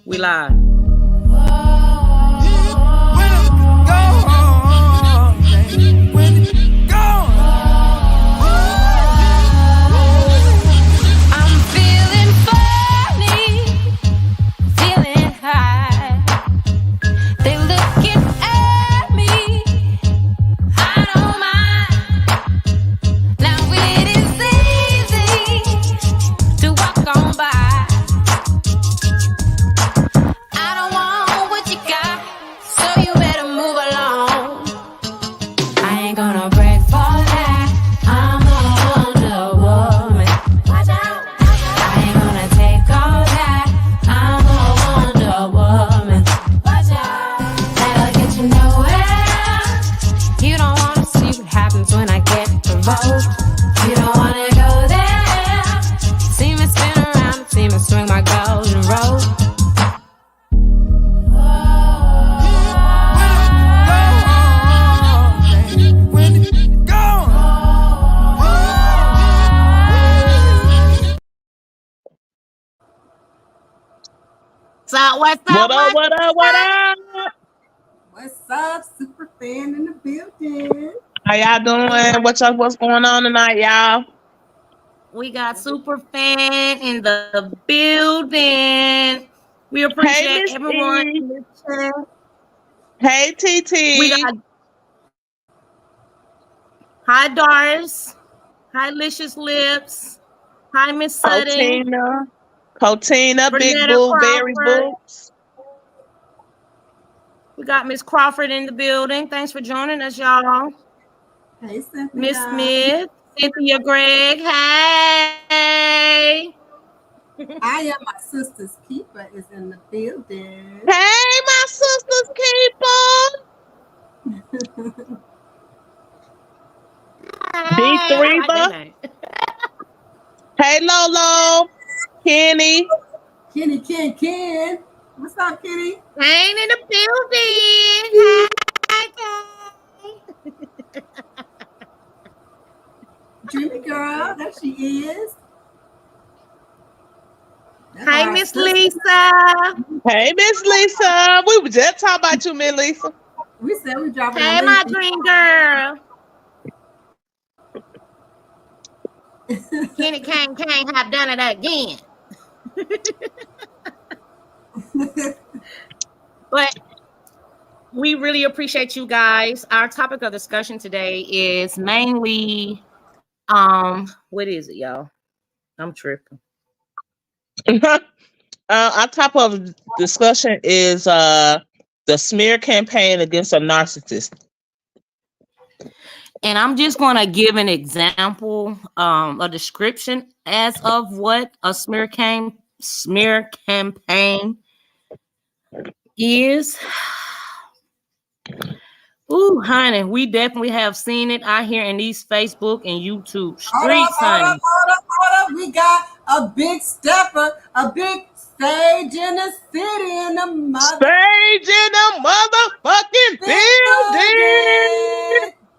We live. What's up, super fan in the building? How y'all doing? What's going on tonight, y'all? We got super fan in the building. We appreciate everyone. Hey, TT. We got hi, Doris. Hi, Licious Lips. Hi, Miss Sutton. Cotina, Big Boo, Berry Boots. We got Miss Crawford in the building. Thanks for joining us, y'all. Hey, Cynthia. Miss Smith, Cynthia Gregg. Hey. I am my sister's keeper is in the building. Hey, my sister's keeper. D3. Hey, Lolo. Kenny. Ken. What's up, Kenny? Rain in the building. Dreamy girl, there she is. Hi, Miss Lisa. Hey, Miss Lisa. We were just talking about you, Miss Lisa. We said we dropping. Hey, my dream girl. Kenny can't have done it again. But we really appreciate you guys. Our topic of discussion today is mainly what is it, y'all? I'm tripping. Our topic of discussion is the smear campaign against a narcissist. And I'm just going to give an example, a description as of what a smear campaign is. Ooh, honey, we definitely have seen it out here in these Facebook and YouTube streets, honey. Hold up. We got a big stepper, a big stage in the city, in the motherfucking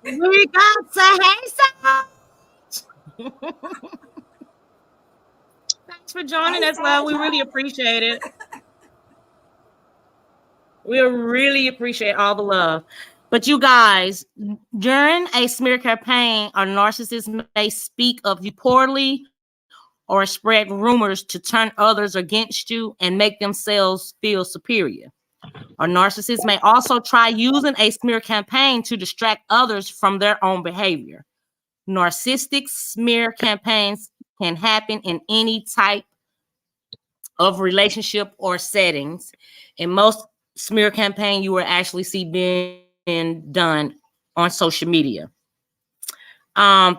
building. We got to Thanks for joining us, love. We really appreciate it. We really appreciate all the love. But you guys, during a smear campaign, a narcissist may speak of you poorly or spread rumors to turn others against you and make themselves feel superior. A narcissist may also try using a smear campaign to distract others from their own behavior. Narcissistic smear campaigns can happen in any type of relationship or settings. In most smear campaign, you will actually see being done on social media. A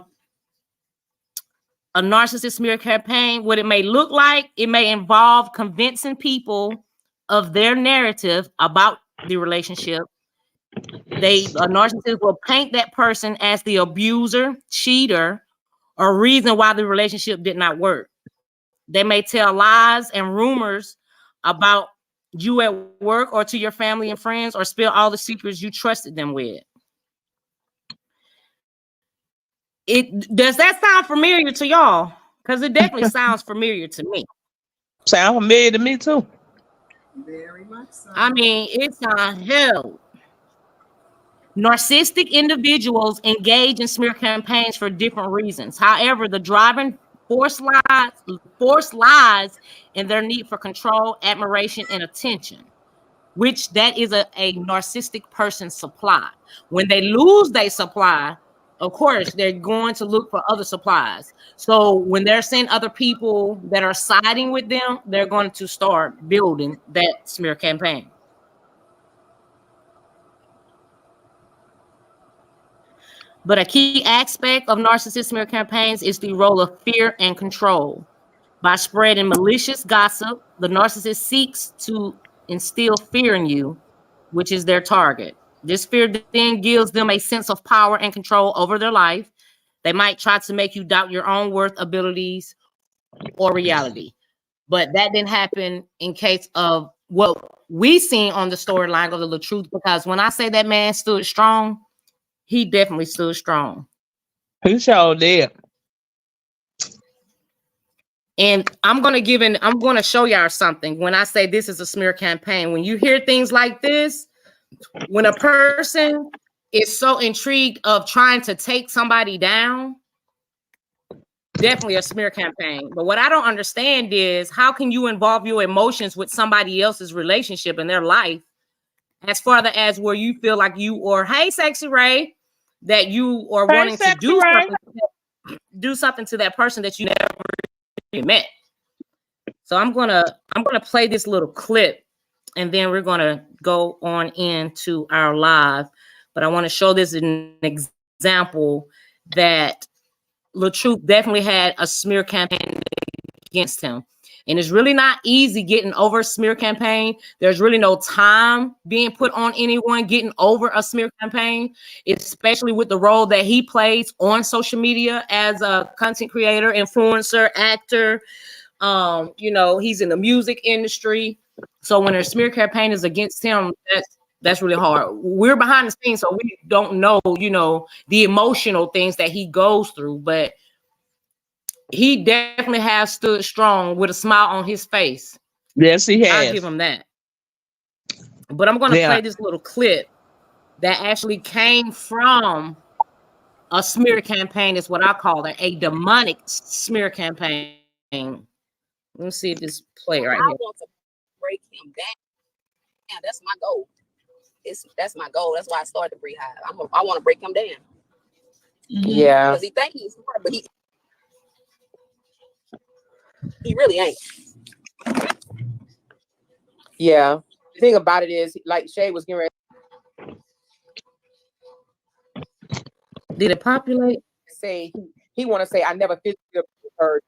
narcissist smear campaign, what it may look like, it may involve convincing people of their narrative about the relationship. A narcissist will paint that person as the abuser, cheater, or reason why the relationship did not work. They may tell lies and rumors about you at work or to your family and friends, or spill all the secrets you trusted them with. Does that sound familiar to y'all? Because it definitely sounds familiar to me. Sound familiar to me too. Very much so. I mean, it's hell. Narcissistic individuals engage in smear campaigns for different reasons. However, the driving force lies in their need for control, admiration, and attention, which that is a narcissistic person's supply. When they lose their supply, of course, they're going to look for other supplies. So when they're seeing other people that are siding with them, they're going to start building that smear campaign. But a key aspect of narcissist smear campaigns is the role of fear and control. By spreading malicious gossip, the narcissist seeks to instill fear in you, which is their target. This fear then gives them a sense of power and control over their life. They might try to make you doubt your own worth, abilities, or reality. But that didn't happen in case of what we seen on the storyline of the truth, because when I say that man stood strong, he definitely stood strong. He sure did. And I'm going to show y'all something. When I say this is a smear campaign, when you hear things like this, when a person is so intrigued of trying to take somebody down, definitely a smear campaign. But what I don't understand is, how can you involve your emotions with somebody else's relationship in their life, as far as where you feel like you, or hey, Sexy Ray, that you are wanting to do something to that person that you never met. So I'm gonna play this little clip, and then we're gonna go on into our live. But I want to show this an example that LaTruth definitely had a smear campaign against him. And it's really not easy getting over a smear campaign. There's really no time being put on anyone getting over a smear campaign, especially with the role that he plays on social media as a content creator, influencer, actor. He's in the music industry. So when a smear campaign is against him, that's really hard. We're behind the scenes, so we don't know, the emotional things that he goes through, but he definitely has stood strong with a smile on his face. Yes, he has. I'll give him that. But I'm going to play this little clip that actually came from a smear campaign, is what I call it, a demonic smear campaign. Let me see if this play right here. I want to break him down. That's my goal. That's my goal. That's why I started the Beehive. I want to break him down. Yeah. Because he think he's smart, but he really ain't. Yeah. The thing about it is, like Shay was getting ready Did it populate? to say, he want to say, I never physically heard.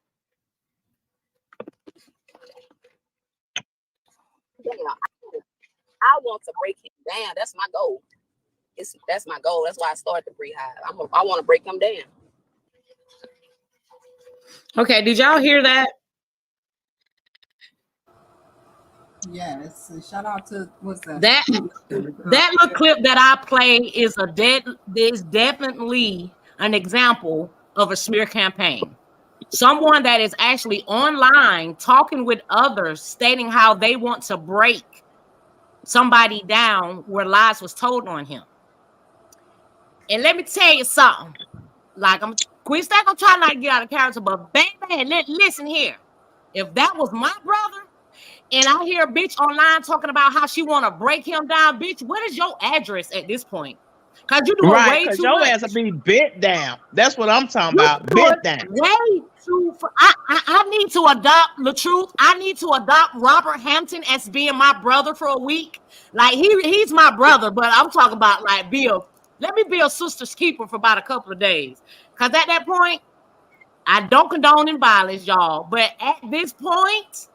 I want to break him down. That's my goal. That's my goal. That's why I started the Beehive. I want to break him down. Okay, did y'all hear that? Yes. And shout out to what's that? That little clip that I play is definitely an example of a smear campaign. Someone that is actually online talking with others, stating how they want to break somebody down where lies was told on him. And let me tell you something. Like, I'm trying not to get out of character, but baby, listen here. If that was my brother, and I hear a bitch online talking about how she want to break him down, bitch, what is your address at this point? Because you doing way too your much. ass will be bit down. That's what I'm talking about. Bit down. Way too. I need to adopt LaTruth. I need to adopt Robert Hampton as being my brother for a week. Like, he's my brother, but I'm talking about like let me be a sister's keeper for about a couple of days. Because at that point, I don't condone in violence, y'all. But at this point,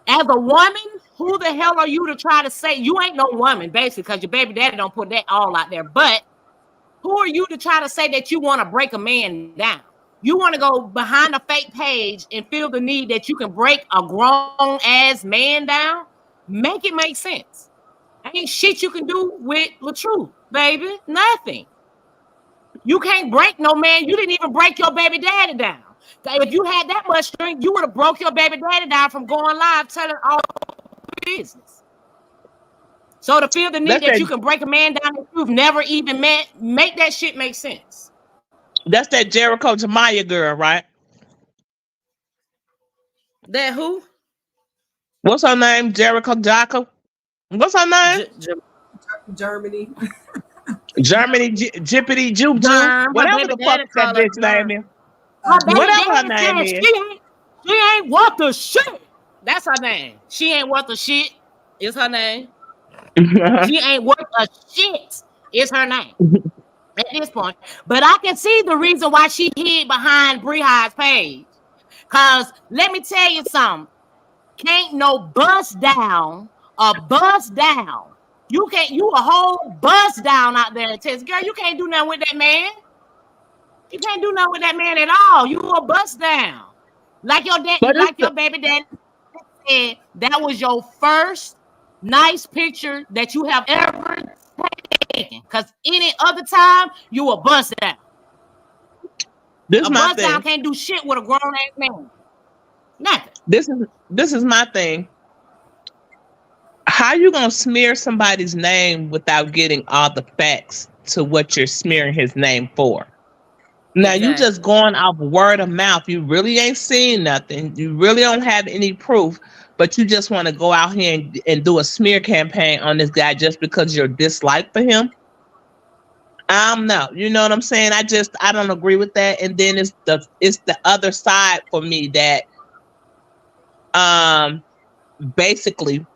as a woman, who the hell are you to try to say you ain't no woman, basically, because your baby daddy don't put that all out there. But who are you to try to say that you want to break a man down? You want to go behind a fake page and feel the need that you can break a grown ass man down? Make it make sense. Ain't shit you can do with LaTruth, baby. Nothing. You can't break no man. You didn't even break your baby daddy down. If you had that much strength, you would have broke your baby daddy down from going live telling all business. So to feel the need That's that that. you can break a man down that you've never even met, make that shit make sense. That's that Jericho Jamaya girl, right? That who? What's her name? Jericho Jocko. What's her name? Germany. Germany Jippity Juke Juke. Her Whatever baby the fuck daddy that call her bitch name is. Her baby Whatever her daddy name said is. she ain't worth the shit. That's her name. She ain't worth the shit. Is her name. She ain't worth a shit. Is her name. At this point. But I can see the reason why she hid behind Bree High's page. Cause let me tell you something. Can't no bust down or bust down. You can't, you a whole bust down out there in Texas. Girl, you can't do nothing with that man. You can't do nothing with that man at all. You a bust down. Like your dad, But like your baby daddy said, that was your first nice picture that you have ever taken. Because any other time, you a bust down. this A my bust down thing. can't do shit with a grown ass man. Nothing. This is my thing. How you gonna smear somebody's name without getting all the facts to what you're smearing his name for? Now you just Exactly. going off word of mouth. You really ain't seen nothing. You really don't have any proof, but you just want to go out here and do a smear campaign on this guy just because you're dislike for him. No, you know what I'm saying? I don't agree with that. And then it's the other side for me that basically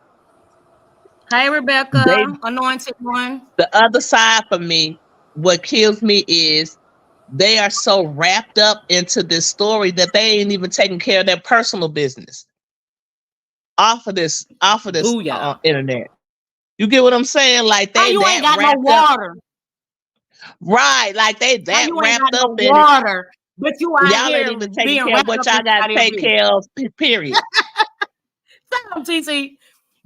Hey, they Rebecca, anointed one. the other side for me, what kills me is they are so wrapped up into this story that they ain't even taking care of their personal business off of this Booyah. internet. You get what I'm saying? Like How they you ain't that got no wrapped up, water? right? Like they How that you ain't got wrapped no up in it. water? But you out Y'all ain't here even taking being care of wrapped what up y'all in got to somebody else's take business. care of. Period. Damn, TC.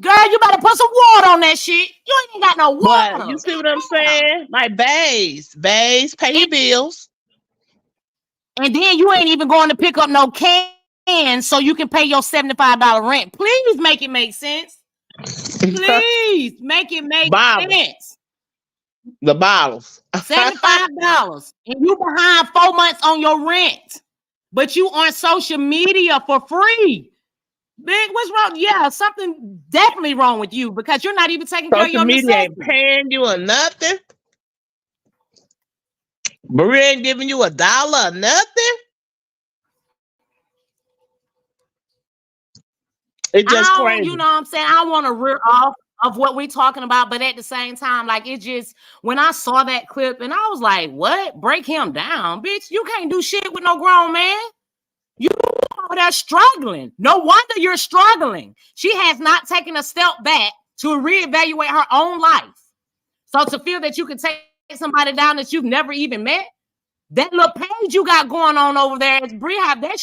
Girl, you better put some water on that shit. You ain't even got no But you water. see what I'm Damn. saying? Like bays, pay your bills. And then you ain't even going to pick up no cans so you can pay your $75 rent. Please make it make sense. Please make it make Bottles, sense. the bottles. $75. And you behind 4 months on your rent. But you on social media for free. Big, what's wrong? Yeah, something definitely wrong with you because you're not even taking care of Social your media ain't necessities. paying you or nothing. Maria ain't giving you $1 or nothing. It's just I don't, you crazy. know what I'm saying? I want to rear off of what we're talking about, but at the same time, like it just, when I saw that clip and I was like, what? Break him down, bitch. You can't do shit with no grown man. You over there struggling. No wonder you're struggling. She has not taken a step back to reevaluate her own life. So to feel that you can take somebody down that you've never even met, that little page you got going on over there is Brehab. That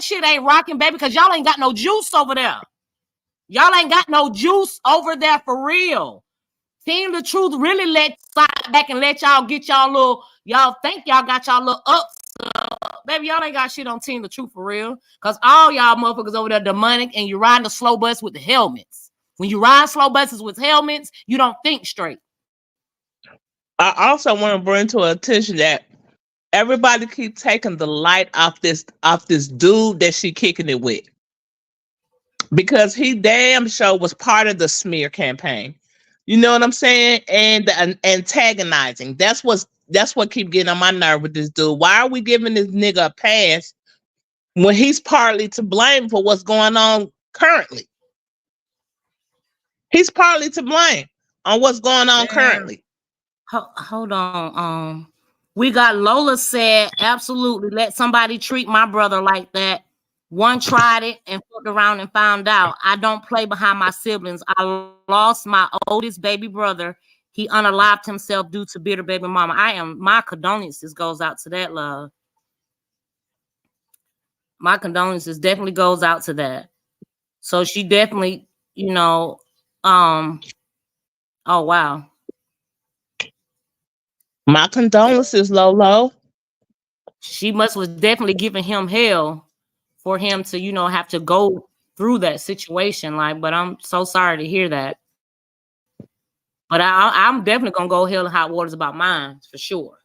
shit ain't rocking, baby, because y'all ain't got no juice over there. Y'all ain't got no juice over there for real. Team the Truth really let slide back and let y'all get y'all little, y'all think y'all got y'all little ups. Baby, y'all ain't got shit on Team the Truth for real. Because all y'all motherfuckers over there demonic and you riding the slow bus with the helmets. When you ride slow buses with helmets, you don't think straight. I also want to bring to attention that everybody keep taking the light off this dude that she kicking it with. Because he damn sure was part of the smear campaign. You know what I'm saying? And the antagonizing. That's what keep getting on my nerve with this dude. Why are we giving this nigga a pass when he's partly to blame for what's going on currently? He's partly to blame on what's going on currently. Hold on. We got Lola said, absolutely, let somebody treat my brother like that. One tried it and fucked around and found out. I don't play behind my siblings. I lost my oldest baby brother. He unalived himself due to bitter baby mama. My condolences goes out to that, love. My condolences definitely goes out to that. So she definitely, oh wow. My condolences, Lolo. She was definitely giving him hell for him to, have to go through that situation. Like, but I'm so sorry to hear that. But I'm definitely gonna go hell and hot waters about mine for sure.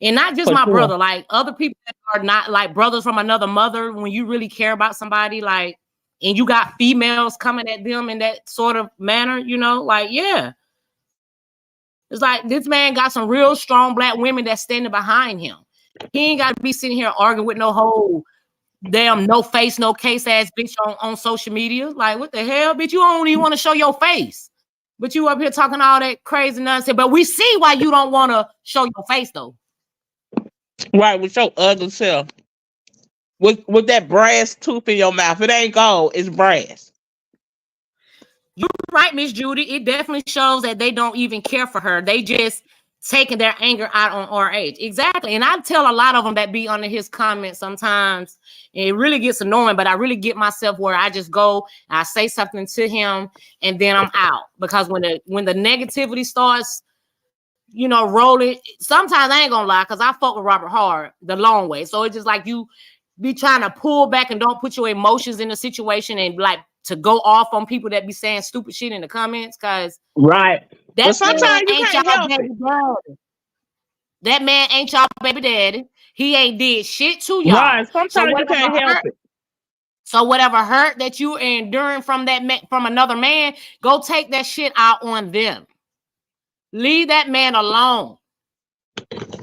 And not just my brother, like other people that are not like brothers from another mother. When you really care about somebody, like, and you got females coming at them in that sort of manner, you know, like, yeah. It's like this man got some real strong black women that's standing behind him. He ain't got to be sitting here arguing with no whole damn no face, no case ass bitch on social media. Like, what the hell, bitch? You don't even want to show your face. But you up here talking all that crazy nonsense. But we see why you don't want to show your face, though. Right, with your ugly self. With that brass tooth in your mouth. It ain't gold, it's brass. You're right, Miss Judy. It definitely shows that they don't even care for her. They just taking their anger out on RH. Exactly. And I tell a lot of them that be under his comments sometimes. And it really gets annoying, but I really get myself where I just go and I say something to him and then I'm out. Because when the negativity starts, you know, rolling, sometimes I ain't gonna lie, because I fuck with Robert hard the long way. So it's just like you be trying to pull back and don't put your emotions in the situation and like to go off on people that be saying stupid shit in the comments, because right. That sometimes you ain't can't y'all help baby it. daddy. That man ain't y'all baby daddy. He ain't did shit to y'all. Right. Sometimes you can't help it. So whatever hurt that you enduring from from another man, go take that shit out on them. Leave that man alone.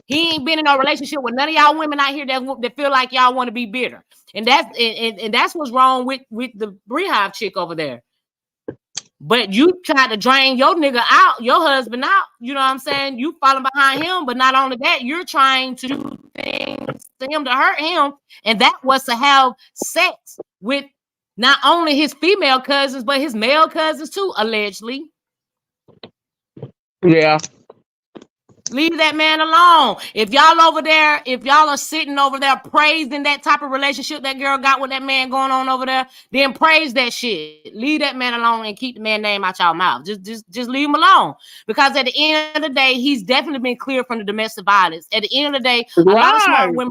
He ain't been in no relationship with none of y'all women out here that feel like y'all want to be bitter. And that's what's wrong with the Beehive chick over there. But you try to drain your nigga out, your husband out. You know what I'm saying? You falling behind him, but not only that, you're trying to do things to him to hurt him. And that was to have sex with not only his female cousins, but his male cousins too, allegedly. Yeah. Leave that man alone. If y'all are sitting over there praising that type of relationship that girl got with that man going on over there, then praise that shit. Leave that man alone and keep the man's name out y'all mouth. Just leave him alone. Because at the end of the day, he's definitely been cleared from the domestic violence. At the end of the day, a lot of smart women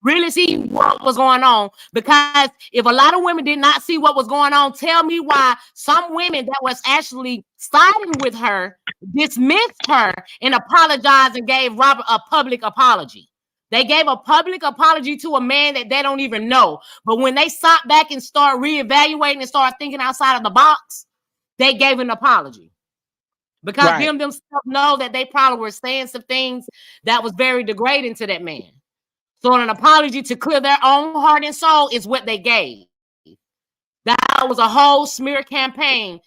really see what was going on, because if a lot of women did not see what was going on, tell me why some women that was actually siding with her dismissed her and apologized and gave Robert a public apology. They gave a public apology to a man that they don't even know. But when they sat back and start reevaluating and start thinking outside of the box, they gave an apology. Because them themselves know that they probably were saying some things that was very degrading to that man. So an apology to clear their own heart and soul is what they gave. That was a whole smear campaign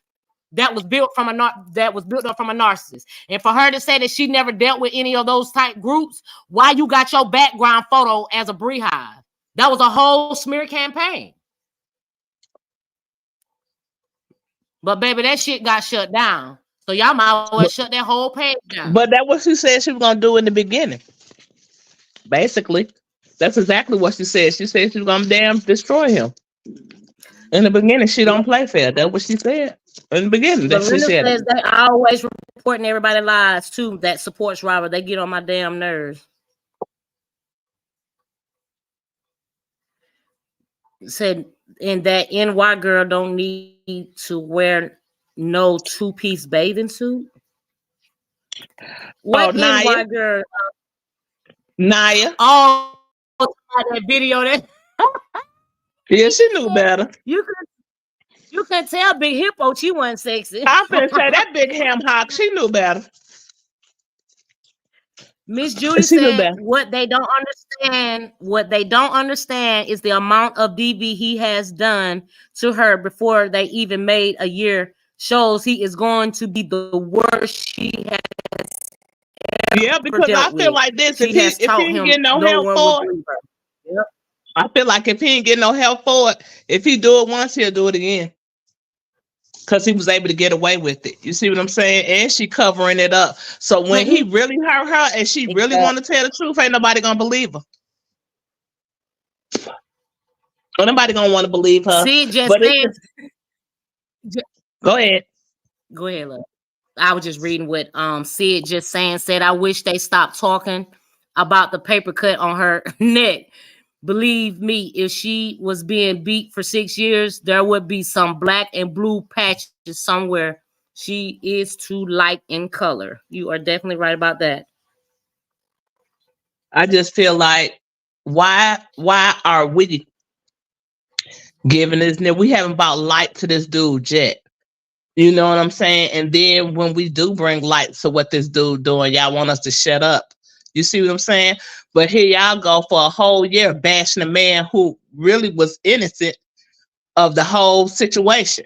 that was built up from a narcissist. And for her to say that she never dealt with any of those type groups, why you got your background photo as a Beehive? That was a whole smear campaign. But baby, that shit got shut down. So y'all might as well shut that whole page down. But that's what she said she was gonna do in the beginning. Basically. That's exactly what she said. She said she was gonna damn destroy him. In the beginning, she don't play fair. That's what she said. In the beginning, that she said. Says they always reporting everybody lies too that supports Robert. They get on my damn nerves. Said, and that NY girl don't need to wear no two-piece bathing suit. What NY girl? Naya. Oh, that video that. Yeah, she knew better. You can tell Big Hippo she wasn't sexy. I'm gonna say that big ham hock, she knew better. Miss Judy said what they don't understand is the amount of DV he has done to her before they even made a year shows he is going to be the worst she has ever. Yeah, because I feel like this. If he ain't getting no help for it, yep. I feel like if he ain't getting no help for it, if he do it once, he'll do it again. Because he was able to get away with it. You see what I'm saying? And she covering it up. So when he really hurt her and she really want to tell the truth, ain't nobody gonna believe her. Ain't nobody gonna want to believe her. See, just go ahead. Go ahead, love. I was just reading what Sid just said, I wish they stopped talking about the paper cut on her neck. Believe me, if she was being beat for 6 years, there would be some black and blue patches somewhere. She is too light in color. You are definitely right about that. I just feel like why are we giving this? We haven't brought light to this dude yet. You know what I'm saying? And then when we do bring light to what this dude doing, y'all want us to shut up. You see what I'm saying? But here y'all go for a whole year bashing a man who really was innocent of the whole situation.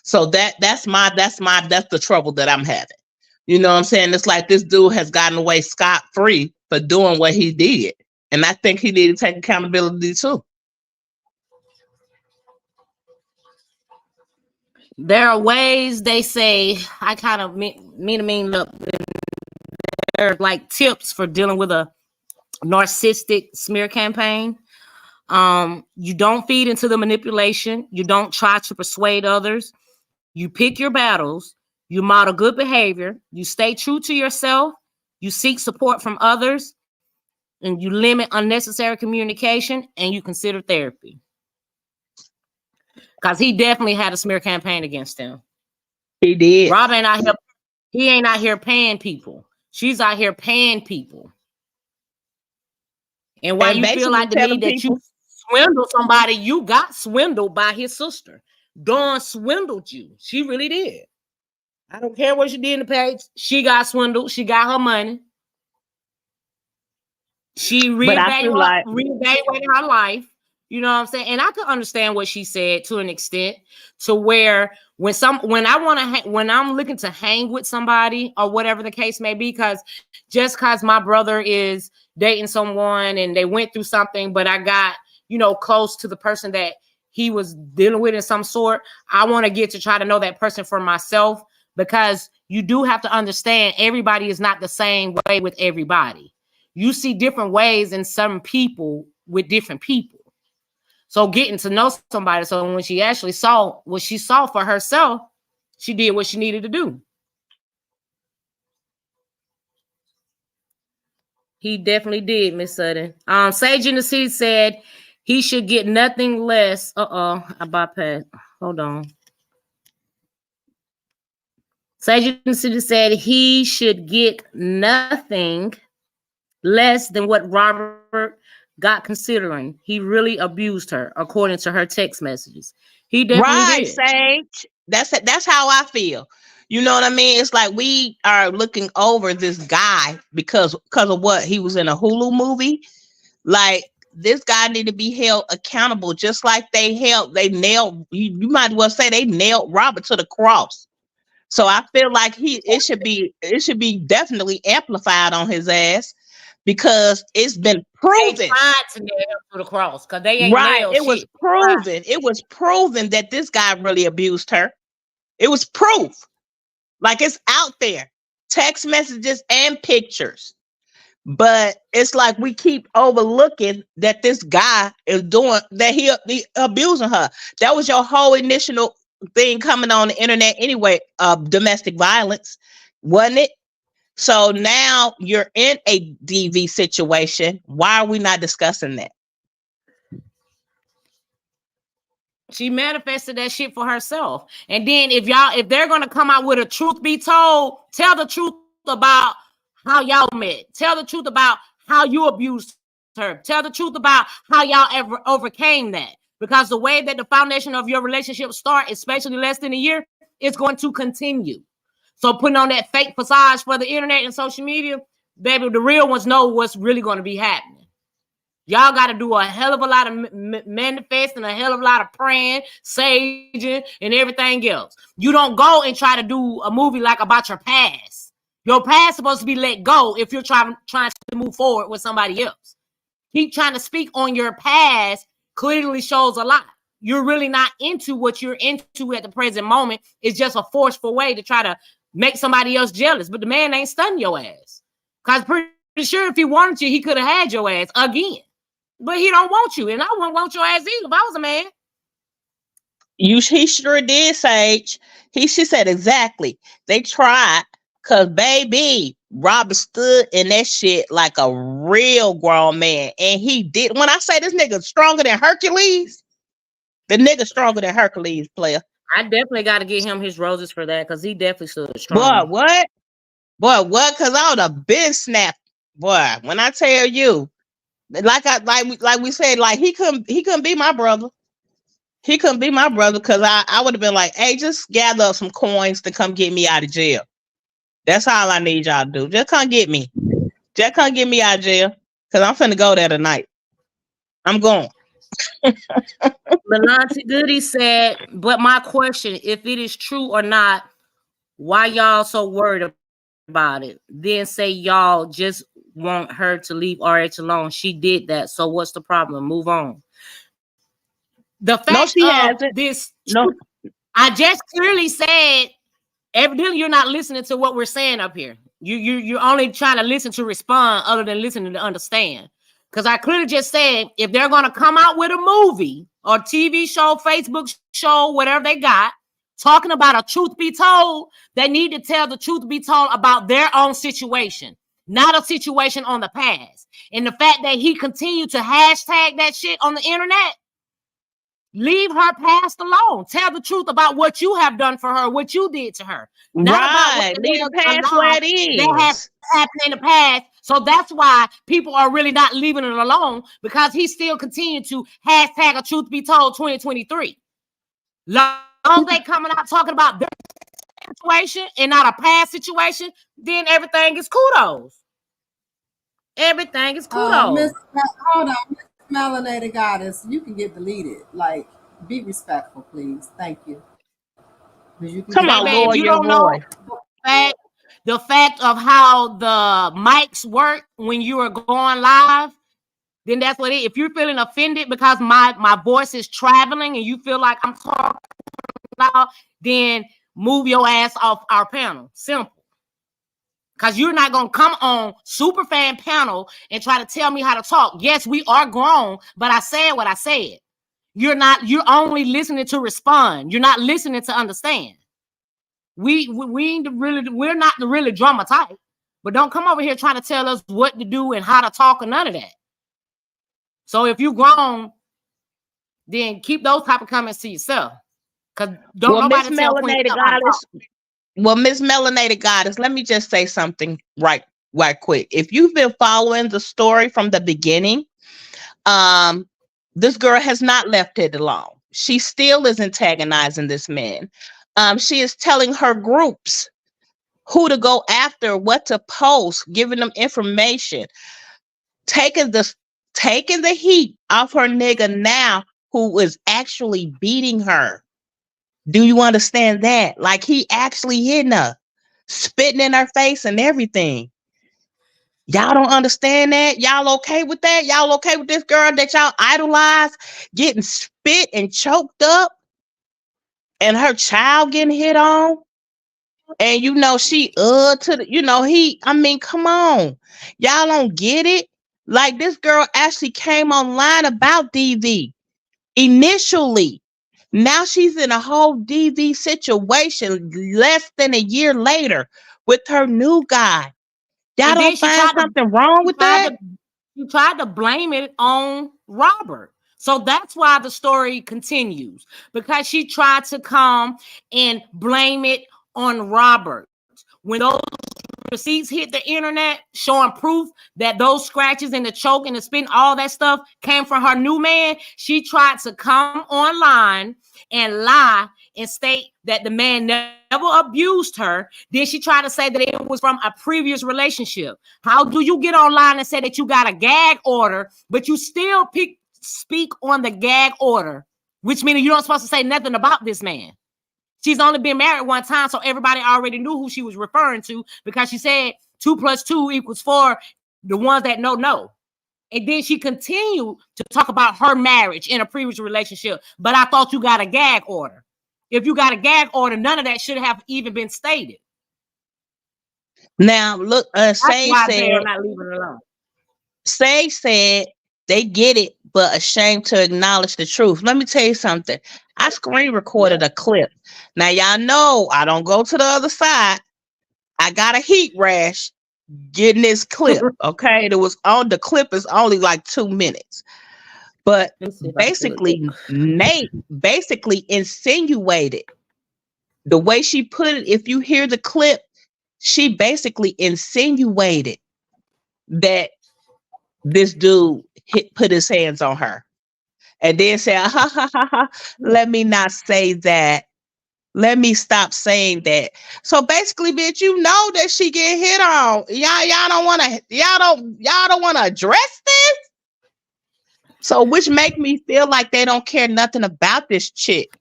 So that's the trouble that I'm having. You know what I'm saying? It's like this dude has gotten away scot-free for doing what he did. And I think he needed to take accountability too. There are ways they say, I kind of mean look, they're like tips for dealing with a narcissistic smear campaign. You don't feed into the manipulation. You don't try to persuade others. You pick your battles. You model good behavior. You stay true to yourself. You seek support from others. And you limit unnecessary communication. And you consider therapy. Because he definitely had a smear campaign against him. He did. Rob ain't out here. He ain't out here paying people. She's out here paying people. And while you feel like the need that you swindle somebody, you got swindled by his sister. Dawn swindled you. She really did. I don't care what she did in the page. She got swindled. She got her money. She reevaluated her life. You know what I'm saying? And I could understand what she said to an extent, to where when I'm looking to hang with somebody or whatever the case may be, because my brother is dating someone and they went through something, but I got, close to the person that he was dealing with in some sort, I want to get to try to know that person for myself, because you do have to understand everybody is not the same way with everybody. You see different ways in some people with different people. So getting to know somebody, so when she actually saw what she saw for herself, she did what she needed to do. He definitely did, Miss Sutton. Sage in the City said he should get nothing less. I bypassed. Hold on. Sage in the City said he should get nothing less than what Robert got, considering he really abused her, according to her text messages. He definitely did. Sage. That's how I feel. You know what I mean? It's like we are looking over this guy because of what he was in a Hulu movie. Like, this guy need to be held accountable, just like they nailed. You might as well say they nailed Robert to the cross. So I feel like it should be definitely amplified on his ass, because it's been proven. They tried to nail him to the cross because they ain't nailed It was proven. It was proven that this guy really abused her. It was proof. Like, it's out there, text messages and pictures. But it's like we keep overlooking that this guy is doing that. He abusing her. That was your whole initial thing coming on the internet anyway. Domestic violence, wasn't it? So now you're in a DV situation. Why are we not discussing that? She manifested that shit for herself. And then if they're going to come out with a truth be told, tell the truth about how y'all met. Tell the truth about how you abused her. Tell the truth about how y'all ever overcame that. Because the way that the foundation of your relationship start, especially less than a year, is going to continue. So putting on that fake facade for the internet and social media, baby, the real ones know what's really going to be happening. Y'all got to do a hell of a lot of manifesting, a hell of a lot of praying, saging, and everything else. You don't go and try to do a movie like about your past. Your past is supposed to be let go if you're trying to move forward with somebody else. Keep trying to speak on your past clearly shows a lot. You're really not into what you're into at the present moment. It's just a forceful way to try to make somebody else jealous. But the man ain't stunning your ass. Because pretty sure if he wanted you, he could have had your ass again. But he don't want you. And I wouldn't want your ass either if I was a man. He sure did, Sage. She said exactly. They tried, because, baby, Robert stood in that shit like a real grown man. And he did. When I say this nigga stronger than Hercules, the nigga stronger than Hercules, player. I definitely got to give him his roses for that because he definitely stood strong. Boy, what? Boy, what? Because I would have been snapped. Boy, when I tell you, like we said, like he couldn't be my brother. He couldn't be my brother because I would have been like, hey, just gather up some coins to come get me out of jail. That's all I need y'all to do. Just come get me. Just come get me out of jail. Because I'm finna go there tonight. I'm going. Melante Goody said, but my question, if it is true or not, why y'all so worried about it? Then say y'all just want her to leave RH alone. She did that. So what's the problem? Move on. The fact of this, I just clearly said, evidently you're not listening to what we're saying up here. You're only trying to listen to respond other than listening to understand. Because I clearly just said, if they're going to come out with a movie or TV show, Facebook show, whatever they got, talking about a truth be told, they need to tell the truth be told about their own situation, not a situation on the past. And the fact that he continued to hashtag that shit on the internet, leave her past alone. Tell the truth about what you have done for her, what you did to her. Not about what leave past where it is. That has happened in the past. So that's why people are really not leaving it alone, because he still continued to hashtag a truth be told 2023. Long as they coming out talking about their situation and not a past situation, then everything is kudos. Everything is kudos. Hold on, Miss Melanated Goddess, you can get deleted. Like, be respectful, please. Thank you. You Come on, Lord, you don't know the fact of how the mics work when you are going live, then that's what it is. If you're feeling offended because my voice is traveling and you feel like I'm talking loud, then move your ass off our panel. Simple. Because you're not going to come on Superfan panel and try to tell me how to talk. Yes, we are grown, but I said what I said. You're only listening to respond. You're not listening to understand. We're not the really drama type, but don't come over here trying to tell us what to do and how to talk or none of that. So if you're grown, then keep those type of comments to yourself. Because nobody tell Miss Melanated Goddess, let me just say something right quick. If you've been following the story from the beginning, this girl has not left it alone. She still is antagonizing this man. She is telling her groups who to go after, what to post, giving them information, taking the heat off her nigga now, who is actually beating her. Do you understand that? Like, he actually hitting her, spitting in her face and everything. Y'all don't understand that? Y'all okay with that? Y'all okay with this girl that y'all idolize getting spit and choked up and her child getting hit on? And she come on. Y'all don't get it? Like, this girl actually came online about DV initially. Now she's in a whole DV situation less than a year later with her new guy. Y'all don't find something wrong with that? You tried to blame it on Robert. So that's why the story continues, because she tried to come and blame it on Robert. When those receipts hit the internet showing proof that those scratches and the choke and the spin, all that stuff came from her new man, she tried to come online and lie and state that the man never abused her. Then she tried to say that it was from a previous relationship. How do you get online and say that you got a gag order, but you still speak on the gag order, which means you're not supposed to say nothing about this man? She's only been married one time, so everybody already knew who she was referring to, because she said 2 + 2 = 4, the ones that know. And then she continued to talk about her marriage in a previous relationship. But I thought you got a gag order. If you got a gag order, none of that should have even been stated. Now, look, Sage said, not leaving it alone. Sage said they get it, but ashamed to acknowledge the truth. Let me tell you something. I screen recorded a clip. Now, y'all know I don't go to the other side. I got a heat rash getting this clip. Okay, it was on the clip is only like 2 minutes, but Let me see if I can pull it basically up. Nate basically insinuated the way she put it. If you hear the clip, she basically insinuated that this dude put his hands on her, and then said, "Ha ha ha ha! Let me not say that. Let me stop saying that." So basically, bitch, you know that she get hit on. Y'all don't want to. Y'all don't want to address this. So which make me feel like they don't care nothing about this chick.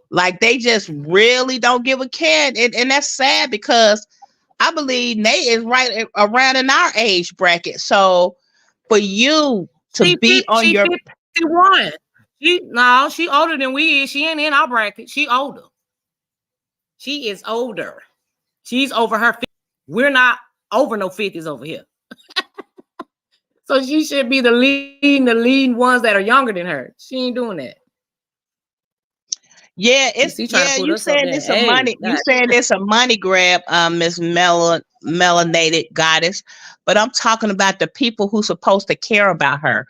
Like they just really don't give a care, and that's sad because I believe Nate is right around in our age bracket. So for you to be on She your 51. She older than we is. She ain't in our bracket. She older. She is older. She's over her 50. We're not over no 50s over here. So she should be the leading ones that are younger than her. She ain't doing that. Yeah, You see, trying to put you us up saying there. it's a Hey, money, you God. saying it's a money grab, Miss Melanated Goddess, but I'm talking about the people who supposed to care about her.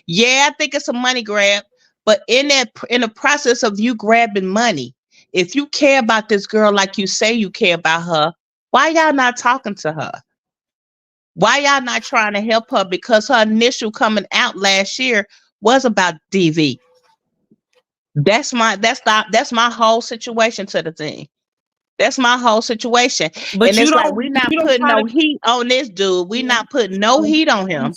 Yeah, I think it's a money grab, but in the process of you grabbing money, if you care about this girl like you say you care about her, why y'all not talking to her? Why y'all not trying to help her? Because her initial coming out last year was about DV. That's my whole situation to the thing. That's my whole situation. But And you it's like don't we're not putting try no to. heat on this dude. We're not putting no Oh, heat on him.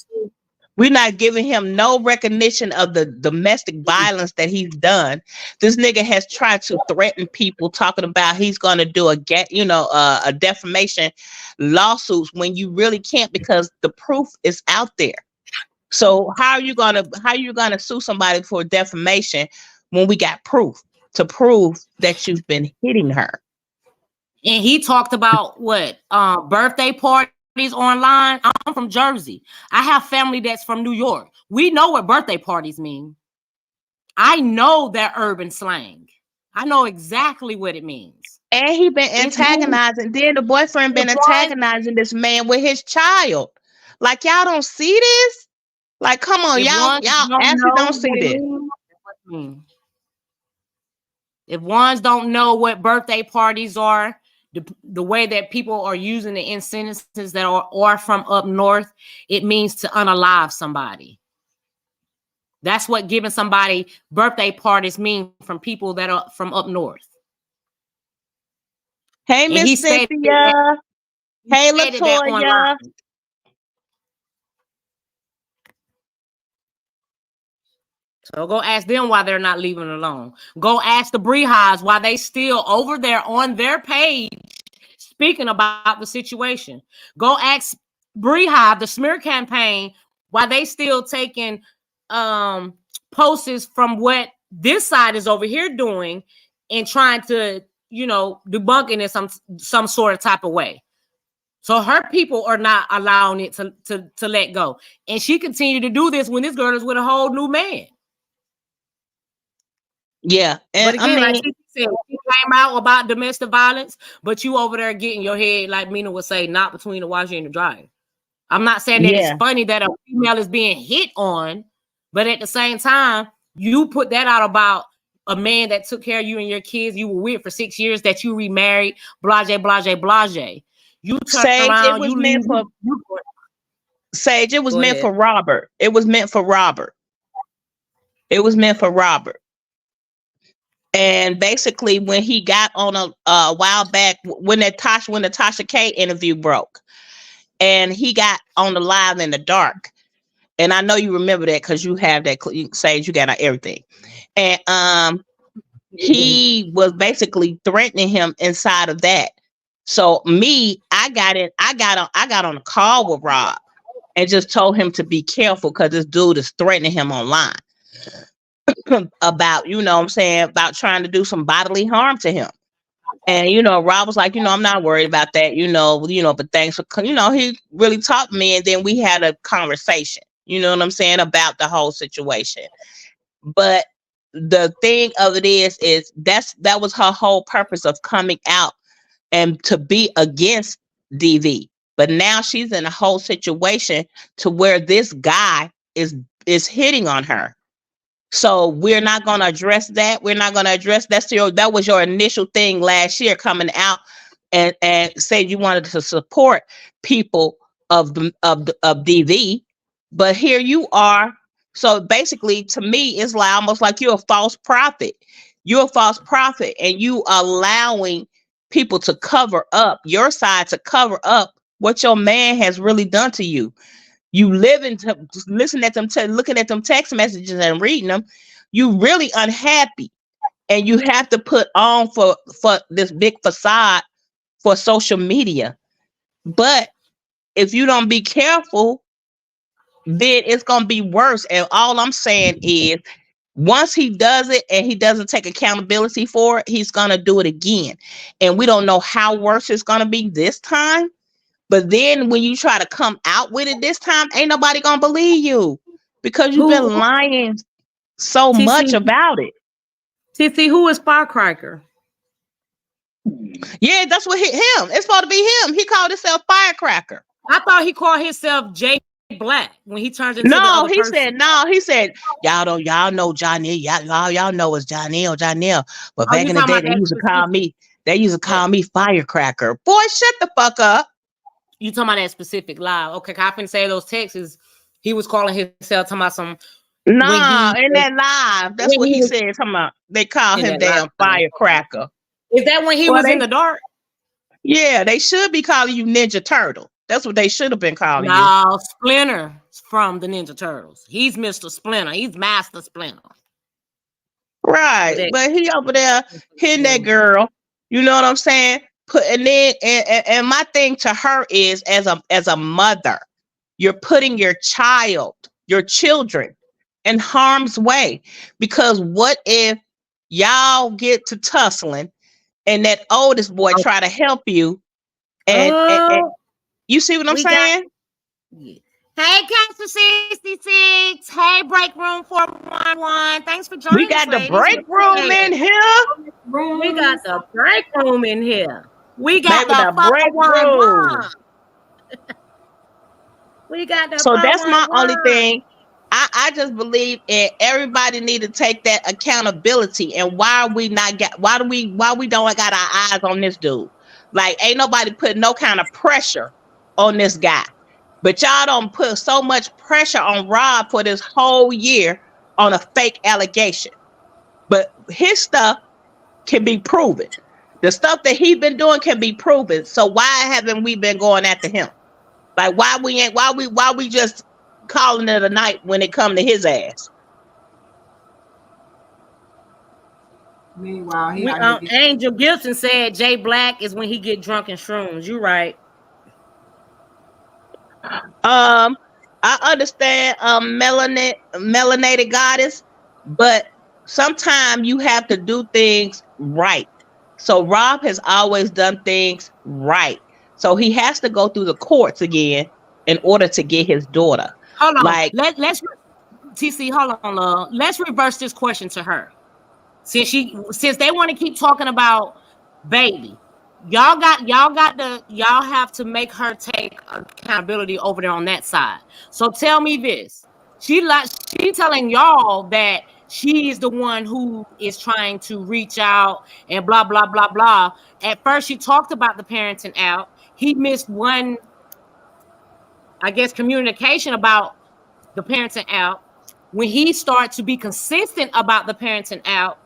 We're not giving him no recognition of the domestic violence that he's done. This nigga has tried to threaten people, talking about he's going to do a defamation lawsuits when you really can't because the proof is out there. So how are you gonna sue somebody for defamation when we got proof to prove that you've been hitting her? And he talked about what birthday parties online. I'm from Jersey. I have family that's from New York. We know what birthday parties mean. I know that urban slang. I know exactly what it means. And he been It's moving. antagonizing. Then the boyfriend been If one, antagonizing this man with his child. Like y'all don't see this? Like come on, if ones y'all don't actually know don't see what it this. means, what it means. If ones don't know what birthday parties are, the way that people are using the sentences that are from up north, it means to unalive somebody. That's what giving somebody birthday parties mean from people that are from up north. Hey And he Miss stated Cynthia. Hey that online. Latoya. So go ask them why they're not leaving alone. Go ask the Brehives why they still over there on their page speaking about the situation. Go ask Brehive, the smear campaign, why they still taking posts from what this side is over here doing and trying to, debunk it in some sort of type of way. So her people are not allowing it to let go. And she continued to do this when this girl is with a whole new man. Yeah. And But again, I like mean, she said, she came out about domestic violence, but you over there getting your head, like Mina would say, not between the washer and the dryer. I'm not saying that it's yeah. funny that a female is being hit on, but at the same time, you put that out about a man that took care of you and your kids. You were with for 6 years, that you remarried, blase, blase, blase. You turn Sage, it around, was you meant leave. for Sage, it was Go meant ahead. for Robert. It was meant for Robert. It was meant for Robert. And basically, when he got on a while back, when the Tasha K interview broke, and he got on the live in the dark, and I know you remember that because you have that Sage, you got everything, and he was basically threatening him inside of that. So I got on a call with Rob and just told him to be careful because this dude is threatening him online about, what I'm saying, about trying to do some bodily harm to him. And, Rob was like, I'm not worried about that, but thanks for, he really talked to me. And then we had a conversation, you know what I'm saying, about the whole situation. But the thing of it is that was her whole purpose of coming out and to be against DV. But now she's in a whole situation to where this guy is hitting on her. So we're not going to address that. We're not going to address that was your initial thing last year, coming out and said you wanted to support people of DV, but here you are. So basically, to me, it's like almost like you're a false prophet. You're a false prophet, and you allowing people to cover up your side, to cover up what your man has really done to you. You looking at them text messages and reading them. You really unhappy, and you have to put on for this big facade for social media. But if you don't be careful, then it's gonna be worse. And all I'm saying is, once he does it and he doesn't take accountability for it, he's gonna do it again. And we don't know how worse it's gonna be this time. But then when you try to come out with it this time, ain't nobody gonna believe you because you've been lying so much about it. TC, who is Firecracker? Yeah, that's what him. It's supposed to be him. He called himself Firecracker. I thought he called himself J Black when he turned into the other person. He said, y'all know Johnny, y'all know it's Janelle. But back in the day, they used to call me Firecracker. Boy, shut the fuck up. You talking about that specific live? Okay, I can say those texts. He was calling himself talking about some. Nah, in that live, that's what he said. Talking about they call him damn Firecracker. Is that when he was in the dark? Yeah, they should be calling you Ninja Turtle. That's what they should have been calling you. No, Splinter from the Ninja Turtles. He's Mr. Splinter. He's Master Splinter. Right, but he over there hitting that girl. You know what I'm saying? And my thing to her is, as a mother, you're putting your children in harm's way, because what if y'all get to tussling and that oldest boy try to help you and you see what I'm saying? Hey, Cancer 66. Hey, Break Room 411. Thanks for joining us. We got the break room in here. We got the break room in here. We got the break room. We got the. So that's my only thing. I just believe everybody need to take that accountability. And why we don't got our eyes on this dude? Like, ain't nobody put no kind of pressure on this guy. But y'all don't put so much pressure on Rob for this whole year on a fake allegation. But his stuff can be proven. The stuff that he been doing can be proven. So why haven't we been going after him? Like, why we just calling it a night when it come to his ass? Meanwhile, Angel Gibson said Jay Black is when he get drunk and shrooms. You right. I understand melanated goddess, but sometimes you have to do things right. So Rob has always done things right. So he has to go through the courts again in order to get his daughter. Hold on. Like, let's TC, hold on, love. Let's reverse this question to her. Since they want to keep talking about baby, y'all have to make her take accountability over there on that side. So tell me this. She telling y'all that she is the one who is trying to reach out and blah, blah, blah, blah. At first, she talked about the parenting out. He missed one, I guess, communication about the parenting out. When he started to be consistent about the parenting out,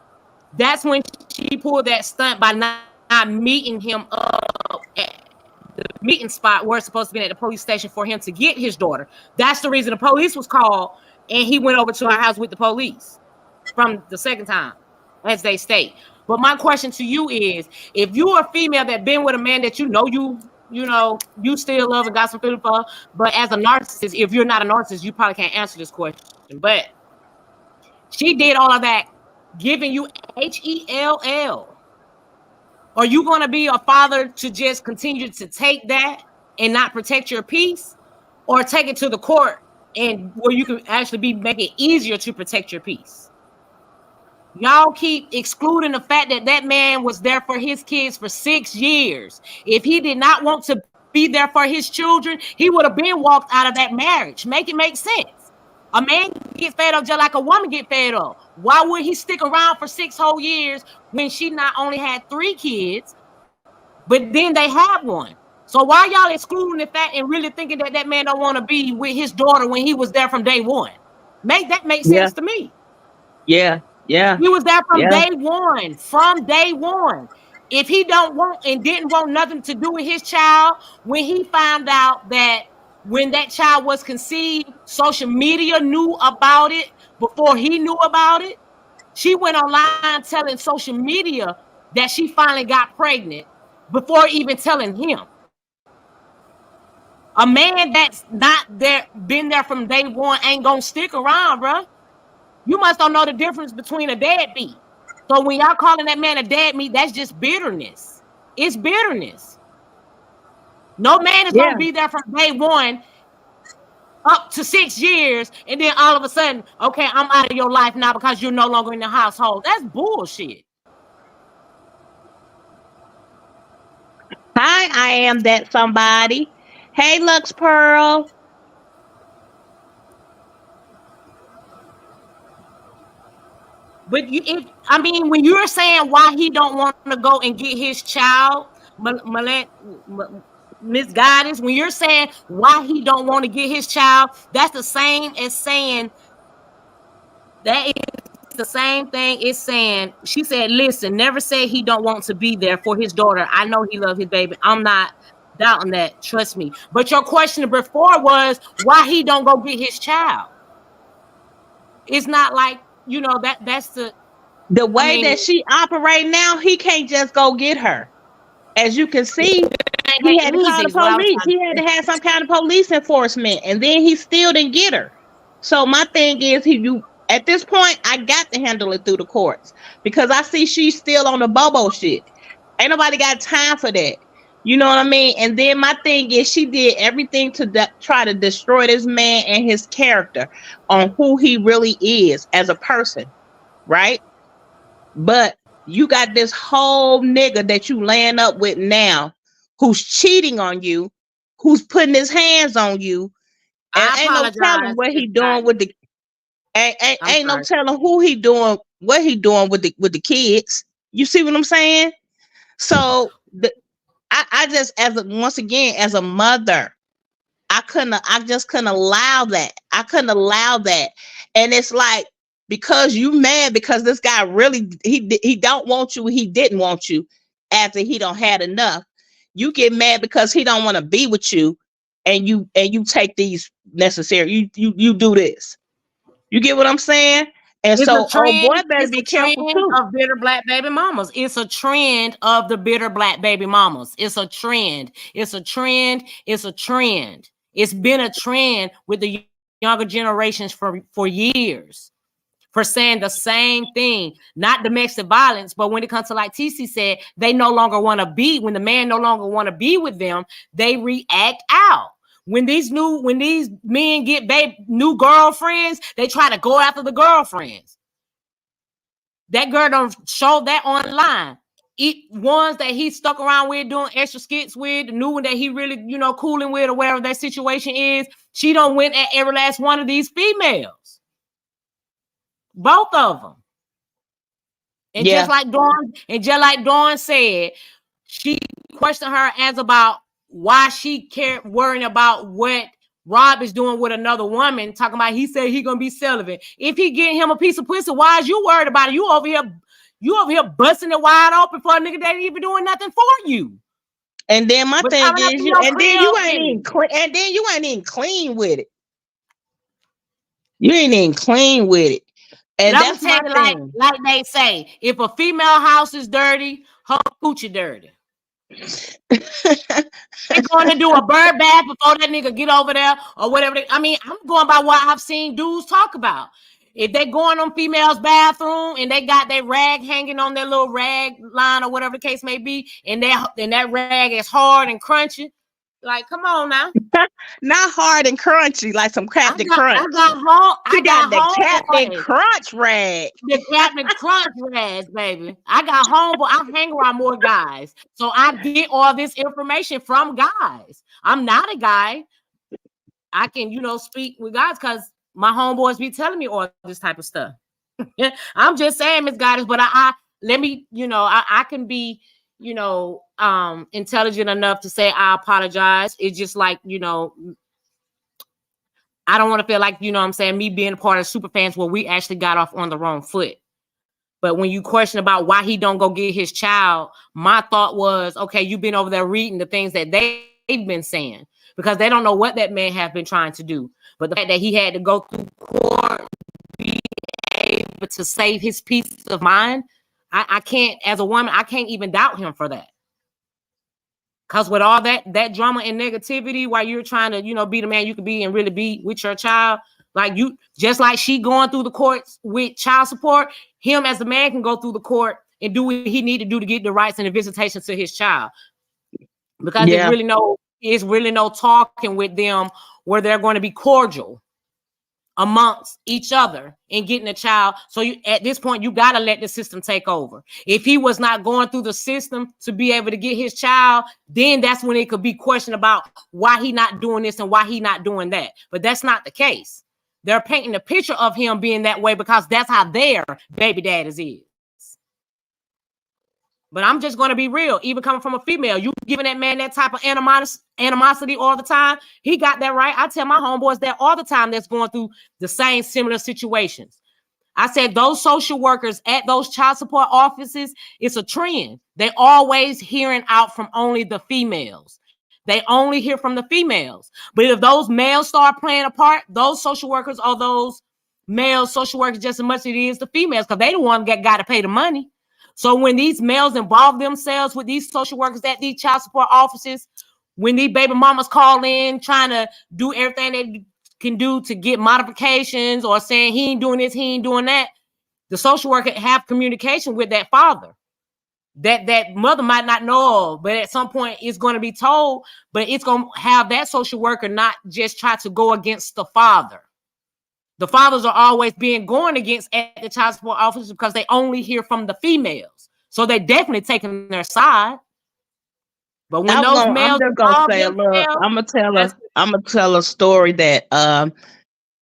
that's when she pulled that stunt by not meeting him up at the meeting spot where it's supposed to be at the police station for him to get his daughter. That's the reason the police was called, and he went over to our house with the police from the second time, as they state. But my question to you is, if you're a female that been with a man that you still love and got some feeling for, but as a narcissist, if you're not a narcissist, you probably can't answer this question. But she did all of that, giving you HELL. Are you going to be a father to just continue to take that and not protect your peace, or take it to the court and where you can actually make it easier to protect your peace? Y'all keep excluding the fact that man was there for his kids for 6 years. If he did not want to be there for his children, he would have been walked out of that marriage. Make it make sense. A man get fed up just like a woman get fed up. Why would he stick around for 6 whole years when she not only had 3 kids, but then they had one? So why y'all excluding the fact and really thinking that that man don't want to be with his daughter when he was there from day one? Make sense to me. Yeah. He was there from day one. From day one. If he don't want and didn't want nothing to do with his child, when he found out that when that child was conceived, social media knew about it before he knew about it. She went online telling social media that she finally got pregnant before even telling him. A man that's not there, been there from day one, ain't gonna stick around, bro. You must don't know the difference between a deadbeat. So when y'all calling that man a deadbeat, that's just bitterness. It's bitterness. No man is gonna be there from day one up to 6 years, and then all of a sudden, okay, I'm out of your life now because you're no longer in the household. That's bullshit. Hi, I am that somebody. Hey, Lux Pearl. But when you're saying why he don't want to go and get his child, Miss Goddess, when you're saying why he don't want to get his child, that's the same as saying that is the same thing as saying, she said, listen, never say he don't want to be there for his daughter. I know he loves his baby. I'm not doubting that. Trust me. But your question before was why he don't go get his child. It's not like, that's the way that she operate now, he can't just go get her. As you can see, he had to call the police. He had to have some kind of police enforcement, and then he still didn't get her. So my thing is, at this point, I got to handle it through the courts because I see she's still on the bobo shit. Ain't nobody got time for that. You know what I mean? And then my thing is, she did everything to try to destroy this man and his character on who he really is as a person, right? But you got this whole nigga that you laying up with now who's cheating on you, who's putting his hands on you, and ain't no telling what he doing with the ain't no telling who he doing, what he doing with the kids. You see what I'm saying? So I just once again as a mother, I just couldn't allow that. I couldn't allow that. And it's like, because you mad because this guy really he don't want you, he didn't want you after he don't had enough. You get mad because he don't want to be with you, and you take these necessary, you do this. You get what I'm saying? And it's so boy better be careful too. Of bitter black baby mamas. It's a trend of the bitter black baby mamas. It's a trend. It's a trend. It's a trend. It's been a trend with the younger generations for years, for saying the same thing. Not domestic violence, but when it comes to, like TC said, they no longer want to be, when the man no longer want to be with them, they react out. When these men get new girlfriends, they try to go after the girlfriends. That girl don't show that online. Ones that he stuck around with, doing extra skits with, the new one that he really, cooling with, or whatever that situation is, she don't went at every last one of these females. Both of them. And just like Dawn said, she questioned her as about why she worrying about what Rob is doing with another woman, talking about he said he gonna be celibate. If he getting him a piece of pussy, why is you worried about it? You over here busting it wide open for a nigga that ain't even doing nothing for you. And then my thing is, you ain't even clean with it. You ain't even clean with it. And that's my thing. Like they say, if a female house is dirty, her coochie dirty. They're going to do a bird bath before that nigga get over there or whatever. I'm going by what I've seen dudes talk about. If they going on female's bathroom and they got their rag hanging on their little rag line or whatever the case may be, and that rag is hard and crunchy, Like, come on now. Not hard and crunchy like some Captain I Crunch. got home. She I got got the home. Captain Crunch rag. The Captain Crunch rags, baby. I got home, but I hang around more guys. So I get all this information from guys. I'm not a guy. I can, speak with guys because my homeboys be telling me all this type of stuff. I'm just saying, Miss Goddess, but I let me, I can be, intelligent enough to say I apologize. It's just like, I don't want to feel like, what I'm saying, me being a part of super fans where we actually got off on the wrong foot. But when you question about why he don't go get his child, my thought was, okay, you've been over there reading the things that they've been saying because they don't know what that man have been trying to do. But the fact that he had to go through court, be able to save his peace of mind, I can't, as a woman, I can't even doubt him for that. Because with all that drama and negativity, while you're trying to, be the man you could be and really be with your child, like you, just like she going through the courts with child support, him as a man can go through the court and do what he need to do to get the rights and the visitation to his child. Because there's really no talking with them where they're going to be cordial amongst each other and getting a child. So at this point, you got to let the system take over. If he was not going through the system to be able to get his child, then that's when it could be questioned about why he not doing this and why he not doing that. But that's not the case. They're painting a picture of him being that way because that's how their baby daddies is. But I'm just going to be real. Even coming from a female, you giving that man that type of animosity all the time. He got that right. I tell my homeboys that all the time that's going through the same similar situations. I said those social workers at those child support offices, it's a trend. They always hearing out from only the females. They only hear from the females. But if those males start playing a part, those social workers or those male social workers just as much as it is the females, because they the one that got to pay the money. So when these males involve themselves with these social workers at these child support offices, when these baby mamas call in trying to do everything they can do to get modifications or saying he ain't doing this, he ain't doing that, the social worker have communication with that father that mother might not know of, but at some point it's going to be told, but it's going to have that social worker not just try to go against the father. The fathers are always being going against at the child support office because they only hear from the females. So they definitely taking their side. But when those males, I'm gonna tell a story that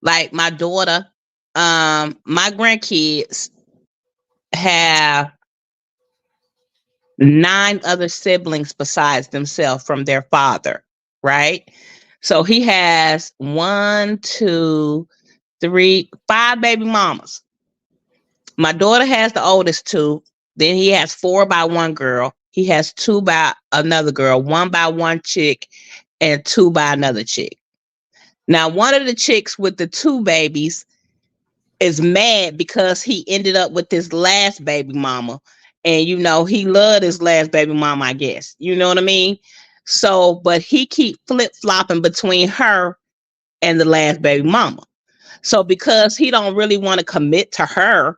like my daughter, my grandkids have 9 other siblings besides themselves from their father, right? So he has 1, 2, 3, 5 baby mamas. My daughter has the oldest 2. Then he has 4 by one girl. He has 2 by another girl, 1 by one chick, and 2 by another chick. Now, one of the chicks with the 2 babies is mad because he ended up with this last baby mama. And, he loved his last baby mama, I guess. You know what I mean? So, but he keep flip-flopping between her and the last baby mama. So because he don't really want to commit to her,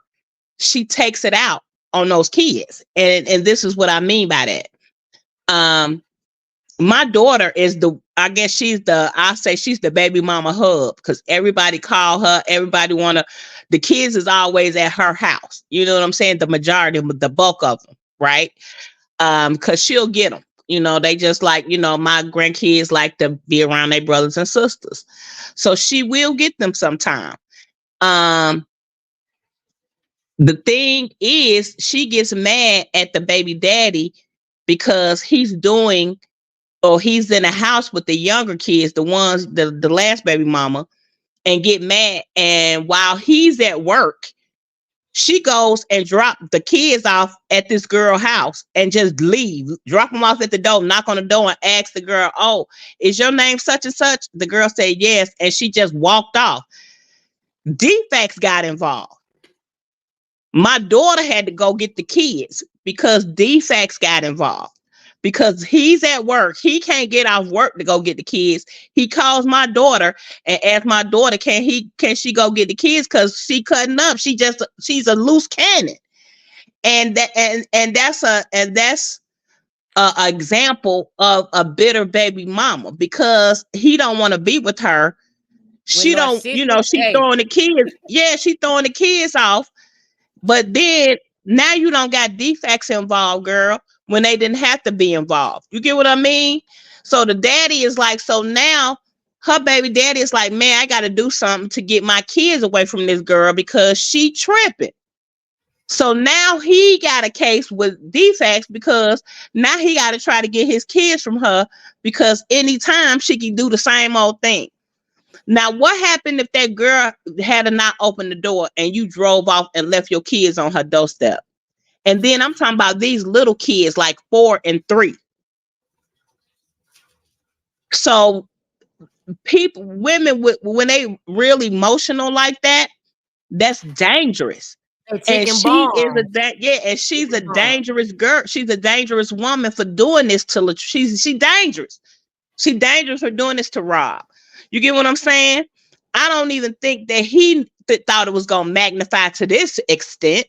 she takes it out on those kids. And this is what I mean by that. My daughter is I'll say she's the baby mama hub because everybody call her, the kids is always at her house. You know what I'm saying? The majority, the bulk of them, right? Because she'll get them. They just like, my grandkids like to be around their brothers and sisters. So she will get them sometime. The thing is, she gets mad at the baby daddy because he's in a house with the younger kids, the ones, the last baby mama, and get mad. And while he's at work, she goes and drop the kids off at this girl house and just leave, drop them off at the door, knock on the door and ask the girl, "Oh, is your name such and such?" The girl said yes. And she just walked off. Defects got involved. My daughter had to go get the kids because defects got involved. Because he's at work. He can't get off work to go get the kids. He calls my daughter and asks my daughter, can she go get the kids? Because she cutting up. She's a loose cannon. And that's a example of a bitter baby mama because he don't want to be with her. She don't, you know, she throwing the kids. Yeah, she throwing the kids off. But then now you don't got defects involved, girl, when they didn't have to be involved. You get what I mean? So the daddy is like, so now her baby daddy is like, man, I got to do something to get my kids away from this girl because she tripping. So now he got a case with defects because now he got to try to get his kids from her because anytime she can do the same old thing. Now, what happened if that girl had not opened the door and you drove off and left your kids on her doorstep? And then I'm talking about these little kids like 4 and 3. So people, women, when they really emotional like that, that's dangerous. And she's a dangerous girl. She's a dangerous woman for doing this to she's dangerous. She's dangerous for doing this to Rob. You get what I'm saying? I don't even think that he thought it was gonna magnify to this extent.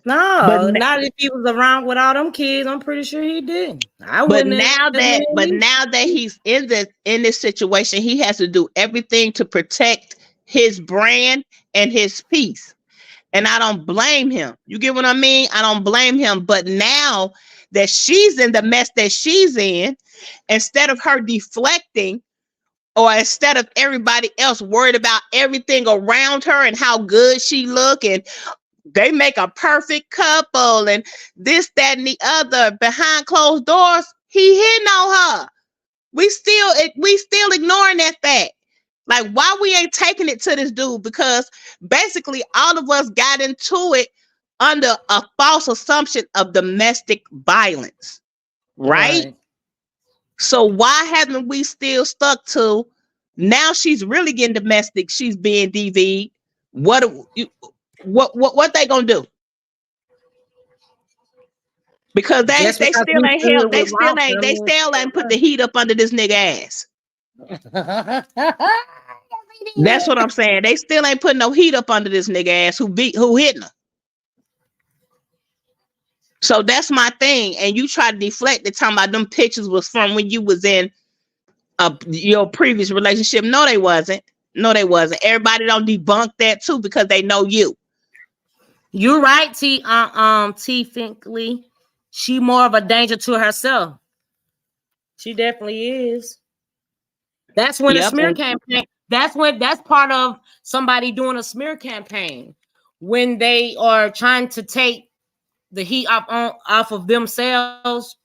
No, but not if he was around with all them kids. I'm pretty sure he did. But now that he's in this situation, he has to do everything to protect his brand and his peace. And I don't blame him. You get what I mean? I don't blame him. But now that she's in the mess that she's in, instead of her deflecting, or instead of everybody else worried about everything around her and how good she look, and they make a perfect couple and this, that, and the other behind closed doors, he hitting on her. We still ignoring that fact. Like, why we ain't taking it to this dude? Because basically all of us got into it under a false assumption of domestic violence, right? So why haven't we still stuck to now she's really getting domestic, she's being DV'd? What they gonna do? Because they still ain't put the heat up under this nigga ass. That's what I'm saying. They still ain't putting no heat up under this nigga ass who hitting her. So that's my thing. And you try to deflect it, talking about them pictures was from when you was in your previous relationship. No, they wasn't. Everybody don't debunk that too because they know you. You're right, T. Finkley. She more of a danger to herself. She definitely is. That's when a smear campaign. That's part of somebody doing a smear campaign when they are trying to take the heat off of themselves.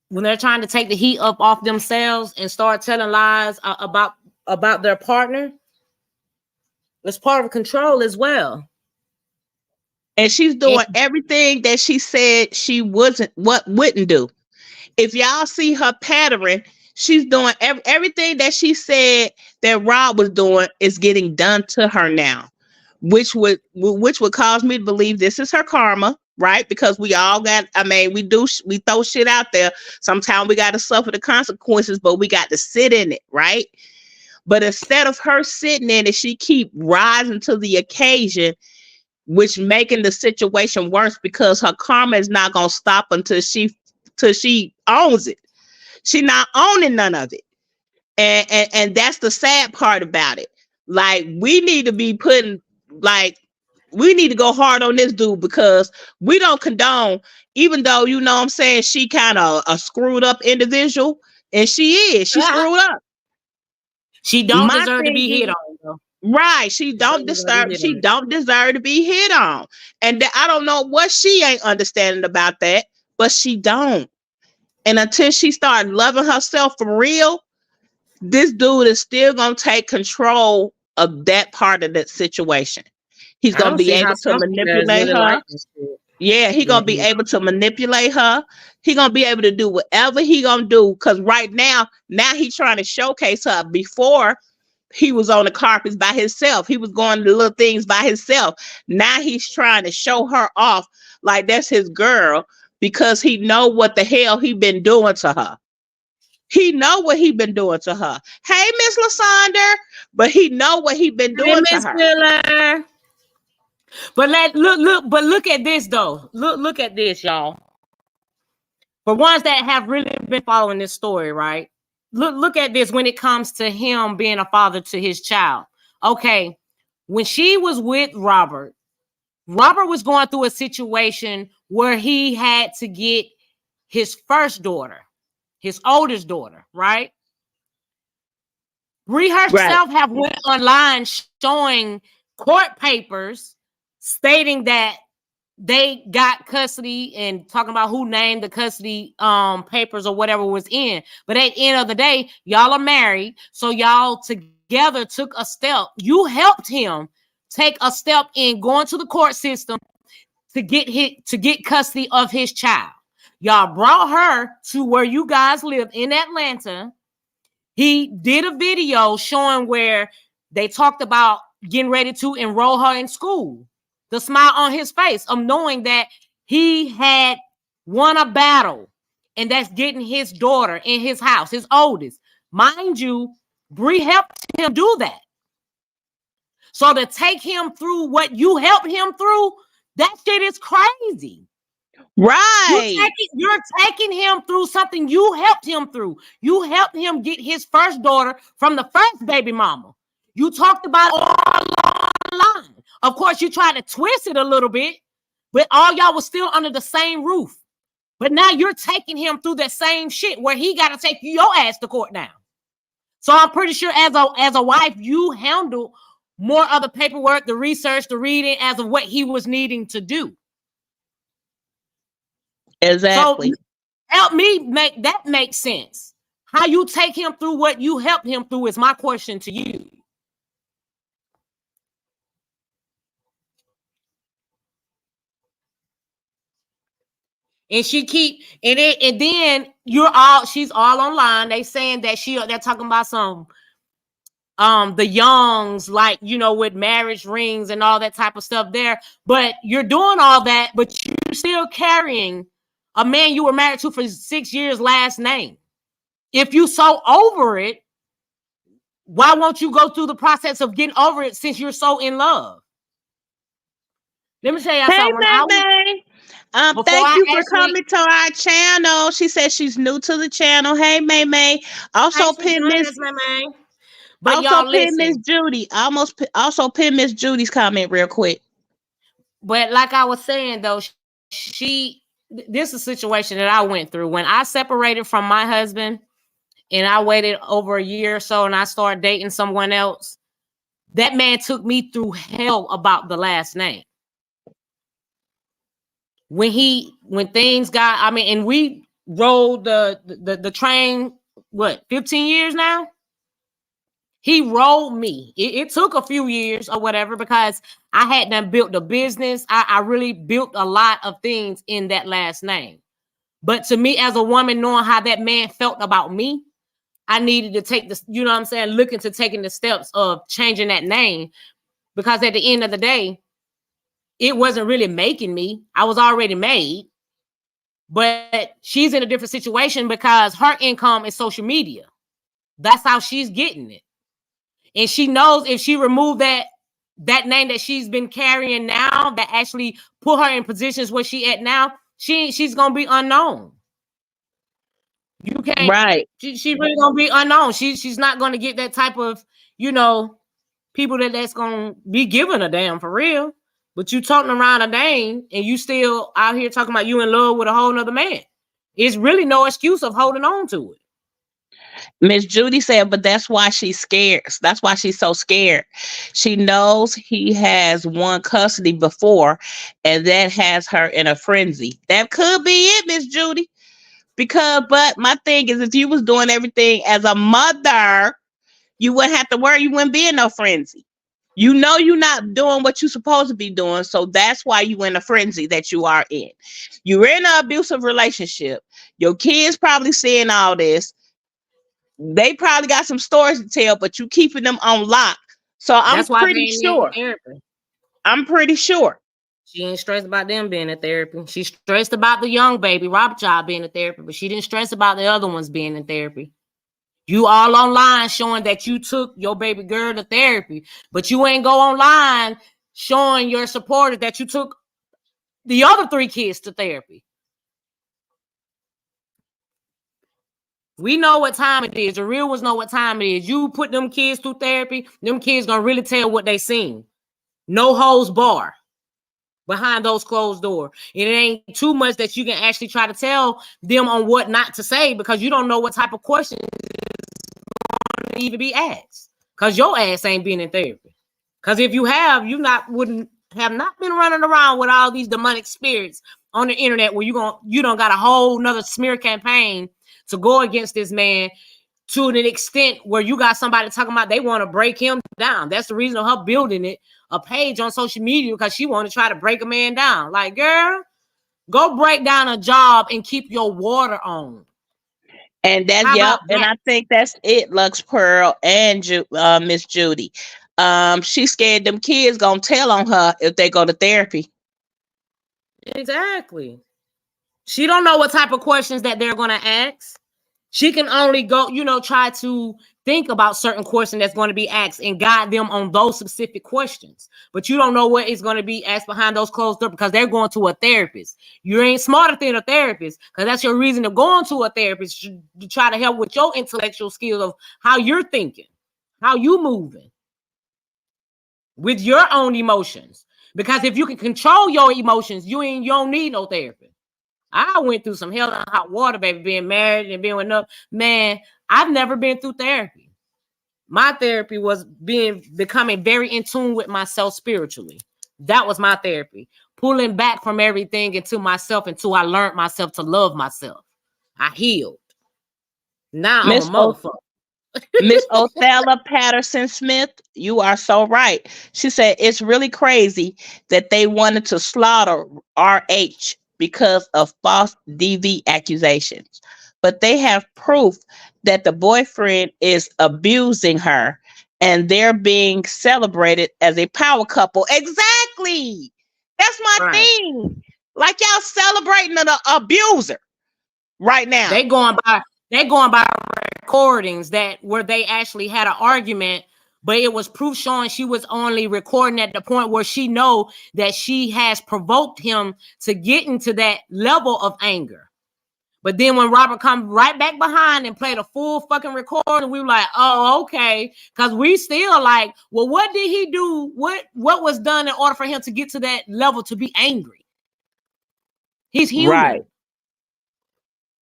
When they're trying to take the heat up off themselves and start telling lies about their partner, it's part of control as well. And she's doing everything that she said she wouldn't do. If y'all see her pattern, she's doing everything that she said that Rob was doing is getting done to her now, which would cause me to believe this is her karma, right? Because we all got, we throw shit out there. Sometimes we got to suffer the consequences, but we got to sit in it, right? But instead of her sitting in it, she keep rising to the occasion, which making the situation worse because her karma is not gonna stop until she owns it. She not owning none of it. And that's the sad part about it. Like, we need to be we need to go hard on this dude because we don't condone, even though, you know what I'm saying, she kind of a screwed up individual, and she's screwed up. She don't deserve to be hit on, though. Right. She don't deserve to be hit on. And I don't know what she ain't understanding about that, but she don't. And until she starts loving herself for real, this dude is still going to take control of that part of that situation. He's going to be able to manipulate her. Yeah, he's going to be able to manipulate her. He's going to be able to do whatever he going to do. Because right now he's trying to showcase her. Before, he was on the carpets by himself. He was going to little things by himself. Now he's trying to show her off like that's his girl because he know what the hell he been doing to her. He know what he been doing to her. Hey, Miss Lasonder, but he know what he been doing to her. Miller. But look at this though. Look at this, y'all. For ones that have really been following this story, right? Look at this when it comes to him being a father to his child. Okay, when she was with Robert was going through a situation where he had to get his first daughter, his oldest daughter, right? Bree herself have went online showing court papers stating that they got custody and talking about who named the custody papers or whatever was in. But at the end of the day, y'all are married. So y'all together took a step. You helped him take a step in going to the court system to get custody of his child. Y'all brought her to where you guys live in Atlanta. He did a video showing where they talked about getting ready to enroll her in school. The smile on his face of knowing that he had won a battle, and that's getting his daughter in his house, his oldest. Mind you, Bree helped him do that. So to take him through what you helped him through, that shit is crazy. Right. You're taking him through something you helped him through. You helped him get his first daughter from the first baby mama. You talked about all online. Of course, you tried to twist it a little bit, but all y'all was still under the same roof. But now you're taking him through that same shit where he got to take your ass to court now. So I'm pretty sure as a wife, you handle more of the paperwork, the research, the reading as of what he was needing to do. Exactly. So help me make that make sense. How you take him through what you helped him through is my question to you. And and then she's all online. They saying that they're talking about some the youngs, like, you know, with marriage rings and all that type of stuff there. But you're doing all that, but you're still carrying a man you were married to for 6 years last name. If you so over it, why won't you go through the process of getting over it since you're so in love? Let me tell you something. Thank you for coming to our channel. She said she's new to the channel. Hey, May. Also pin Miss Judy. Also pin Miss Judy's comment real quick. But like I was saying though, this is a situation that I went through when I separated from my husband, and I waited over a year or so, and I started dating someone else. That man took me through hell about the last name. When things got, and we rode the train, 15 years now? He rolled me. It took a few years or whatever because I had done built a business. I really built a lot of things in that last name. But to me, as a woman, knowing how that man felt about me, I needed to take this, you know what I'm saying, look into taking the steps of changing that name, because at the end of the day, it wasn't really making me. I was already made. But she's in a different situation because her income is social media. That's how she's getting it. And she knows if she removed that name that she's been carrying now, that actually put her in positions where she at now, she's gonna be unknown. You can't, right? She really gonna be unknown. She's not gonna get that type of, you know, people that's gonna be giving a damn for real. But you talking around a name and you still out here talking about you in love with a whole nother man. It's really no excuse of holding on to it. Miss Judy said, but that's why she's scared. That's why she's so scared. She knows he has won custody before, and that has her in a frenzy. That could be it, Miss Judy. But my thing is, if you was doing everything as a mother, you wouldn't have to worry. You wouldn't be in no frenzy. You know you're not doing what you're supposed to be doing, so that's why you in a frenzy that you are in. You're in an abusive relationship. Your kids probably seeing all this. They probably got some stories to tell, but you keeping them on lock. So I'm pretty sure. I'm pretty sure. She ain't stressed about them being in therapy. She's stressed about the young baby, Robert child, being in therapy, but she didn't stress about the other ones being in therapy. You all online showing that you took your baby girl to therapy, but you ain't go online showing your supporters that you took the other 3 kids to therapy. We know what time it is. The real ones know what time it is. You put them kids through therapy, them kids gonna really tell what they seen. No holds bar behind those closed doors. It ain't too much that you can actually try to tell them on what not to say, because you don't know what type of questions even be asked. Because your ass ain't been in therapy. Because if you have, wouldn't have not been running around with all these demonic spirits on the internet where you don't got a whole nother smear campaign to go against this man to an extent where you got somebody talking about they want to break him down. That's the reason of her building a page on social media, because she want to try to break a man down. Like, girl, go break down a job and keep your water on. And that's and I think that's it, Lux Pearl and Miss Judy. She's scared them kids gonna tell on her if they go to therapy. Exactly. She don't know what type of questions that they're gonna ask. She can only go, try to think about certain questions that's going to be asked and guide them on those specific questions. But you don't know what is going to be asked behind those closed doors, because they're going to a therapist. You ain't smarter than a therapist, because that's your reason of going to a therapist, to try to help with your intellectual skills of how you're thinking, how you moving with your own emotions. Because if you can control your emotions, you don't need no therapist. I went through some hell and hot water, baby, being married and being with no man. I've never been through therapy. My therapy was becoming very in tune with myself spiritually. That was my therapy. Pulling back from everything into myself until I learned myself to love myself. I healed. Now I'm a motherfucker. Miss Othello Patterson Smith, you are so right. She said it's really crazy that they wanted to slaughter RH because of false DV accusations, but they have proof that the boyfriend is abusing her and they're being celebrated as a power couple. Exactly. That's my thing. Like, y'all celebrating an abuser right now. They going by recordings where they actually had an argument, but it was proof showing she was only recording at the point where she know that she has provoked him to get into that level of anger. But then when Robert come right back behind and played a full fucking recording, we were like, oh, okay. Because we still like, well, what did he do? What was done in order for him to get to that level to be angry? He's human. Right.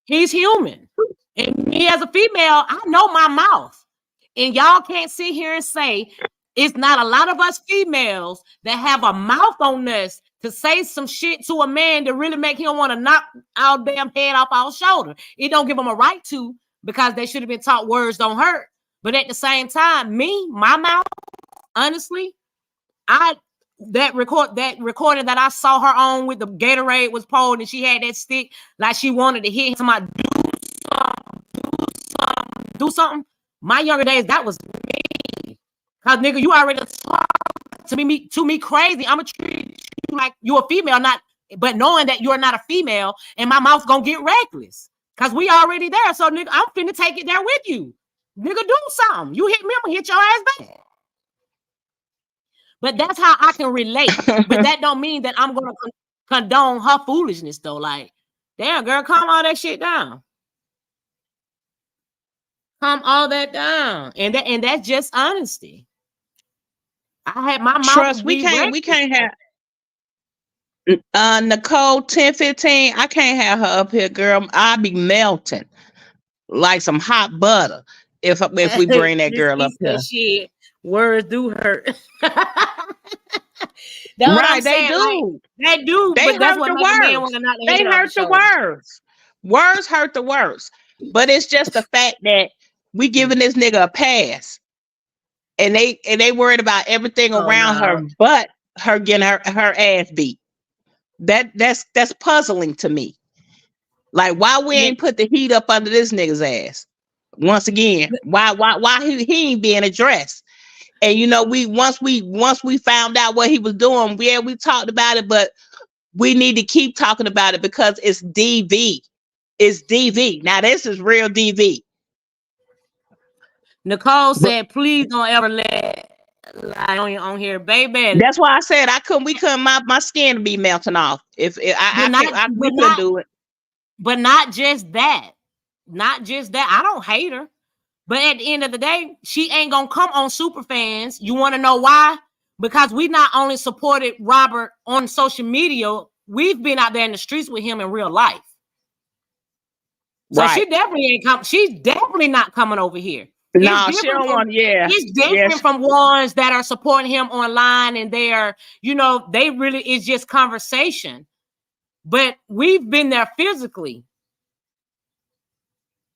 He's human. And me as a female, I know my mouth. And y'all can't sit here and say it's not a lot of us females that have a mouth on us to say some shit to a man to really make him want to knock our damn head off our shoulder. It don't give them a right to, because they should have been taught words don't hurt. But at the same time, my mouth, honestly, that recording that I saw her on with the Gatorade was pulled and she had that stick like she wanted to hit him, somebody do something. My younger days, that was me. Cause nigga, you already talked to me crazy. I'ma treat you like you're a female, but knowing that you're not a female, and my mouth gonna get reckless. Cause we already there. So nigga, I'm finna take it there with you. Nigga, do something. You hit me, I'm gonna hit your ass back. But that's how I can relate. But that don't mean that I'm gonna condone her foolishness though. Like, damn girl, calm all that shit down. Calm all that down. And that's just honesty. I had my mouth. Trust, we can't have Nicole 1015. I can't have her up here, girl. I'll be melting like some hot butter if we bring that girl up here. Shit, words do hurt. Right, they do. Like, they do. They hurt the words. They hurt the words. Words hurt the words. But it's just the fact that we giving this nigga a pass. And they worried about everything around her but her getting her ass beat. That's puzzling to me. Like, why we ain't put the heat up under this nigga's ass? Once again, why he ain't being addressed? And once we found out what he was doing, we talked about it, but we need to keep talking about it because it's DV. It's DV. Now this is real DV. Nicole said, please don't ever let lie on here, baby. That's why I said we couldn't my skin to be melting off. If we couldn't do it. But not just that. Not just that. I don't hate her. But at the end of the day, she ain't gonna come on Superfans. You want to know why? Because we not only supported Robert on social media, we've been out there in the streets with him in real life. So right. she definitely ain't come. She's definitely not coming over here. No, she don't want. Yeah, it's different from ones that are supporting him online, and they are, they really is just conversation. But we've been there physically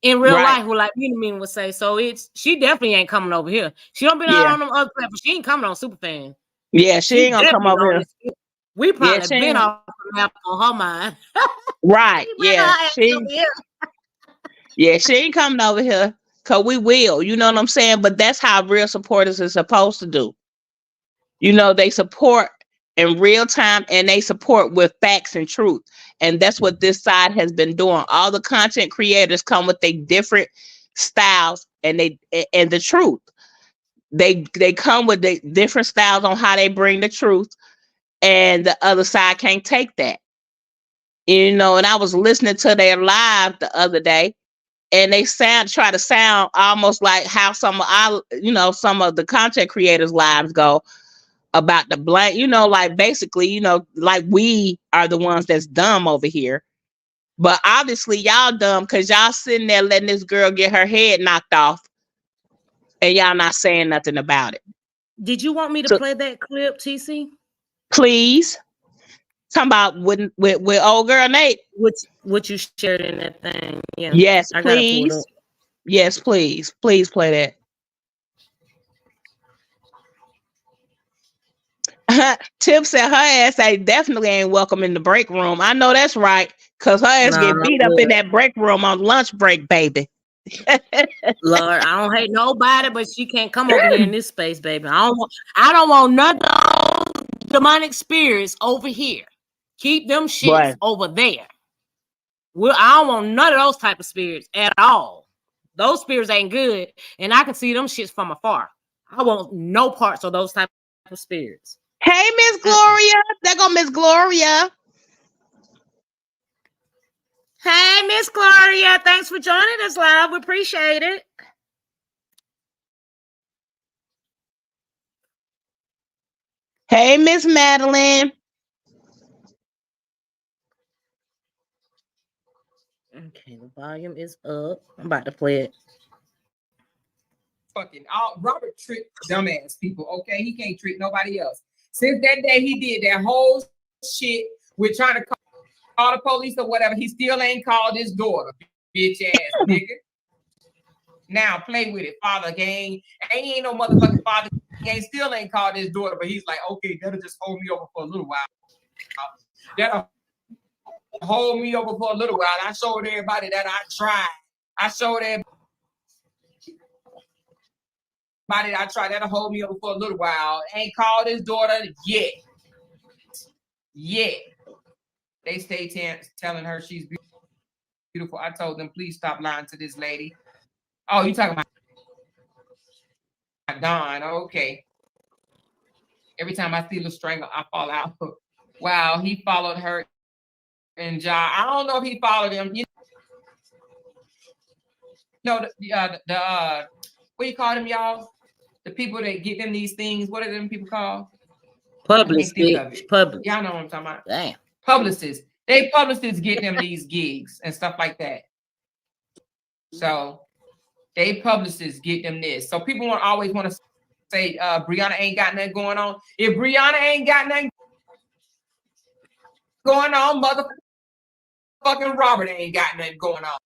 in real life, like Mean would say. So she definitely ain't coming over here. She don't be on them other platforms. She ain't coming on Superfan. Yeah, she ain't gonna come over here. We probably been off the map on her mind. Right. Yeah, she ain't coming over here. Cause we will, you know what I'm saying? But that's how real supporters are supposed to do. They support in real time and they support with facts and truth. And that's what this side has been doing. All the content creators come with their different styles and the truth. They come with the different styles on how they bring the truth, and the other side can't take that. And I was listening to their live the other day. And they try to sound almost like how some of the content creators' lives go about the blame, like basically, like we are the ones that's dumb over here. But obviously y'all dumb because y'all sitting there letting this girl get her head knocked off and y'all not saying nothing about it. Did you want me to play that clip, TC? Please. Talking about with old girl Nate. What you shared in that thing. Yeah. Yes, please. Yes, please. Please play that. Tip said her ass definitely ain't welcome in the break room. I know that's right. Cause her ass get beat up in that break room on lunch break, baby. Lord, I don't hate nobody, but she can't come over here in this space, baby. I don't want none of those demonic spirits over here. Keep them shits over there. I don't want none of those type of spirits at all. Those spirits ain't good, and I can see them shits from afar. I want no parts of those type of spirits. Hey, Miss Gloria. There go Miss Gloria. Hey, Miss Gloria. Thanks for joining us live. We appreciate it. Hey, Miss Madeline. Okay, the volume is up. I'm about to play it. Fucking Robert tricked dumbass people. Okay, he can't trick nobody else. Since that day he did that whole shit with trying to call the police or whatever, he still ain't called his daughter, bitch ass nigga. Now play with it, father gang. Ain't no motherfucking father gang. Still ain't called his daughter, but he's like, okay, that'll just hold me over for a little while. That'll hold me over for a little while. I showed everybody that I tried. I showed everybody I tried. That'll hold me over for a little while. Ain't called his daughter yet. Yet. They stay telling her she's beautiful. I told them, please stop lying to this lady. Oh, you talking about Dawn? Okay. Every time I see Lestrangle, I fall out. Wow, he followed her and Ja. I don't know if he followed him. You know the what you call them, y'all? The people that get them these things. What are them people called? Publicists. Y'all know what I'm talking about. Damn. Publicists. They publicists get them these gigs and stuff like that. So they publicists get them this. So people always want to say Brianna ain't got nothing going on. If Brianna ain't got nothing going on, motherfucking Robert ain't got nothing going on.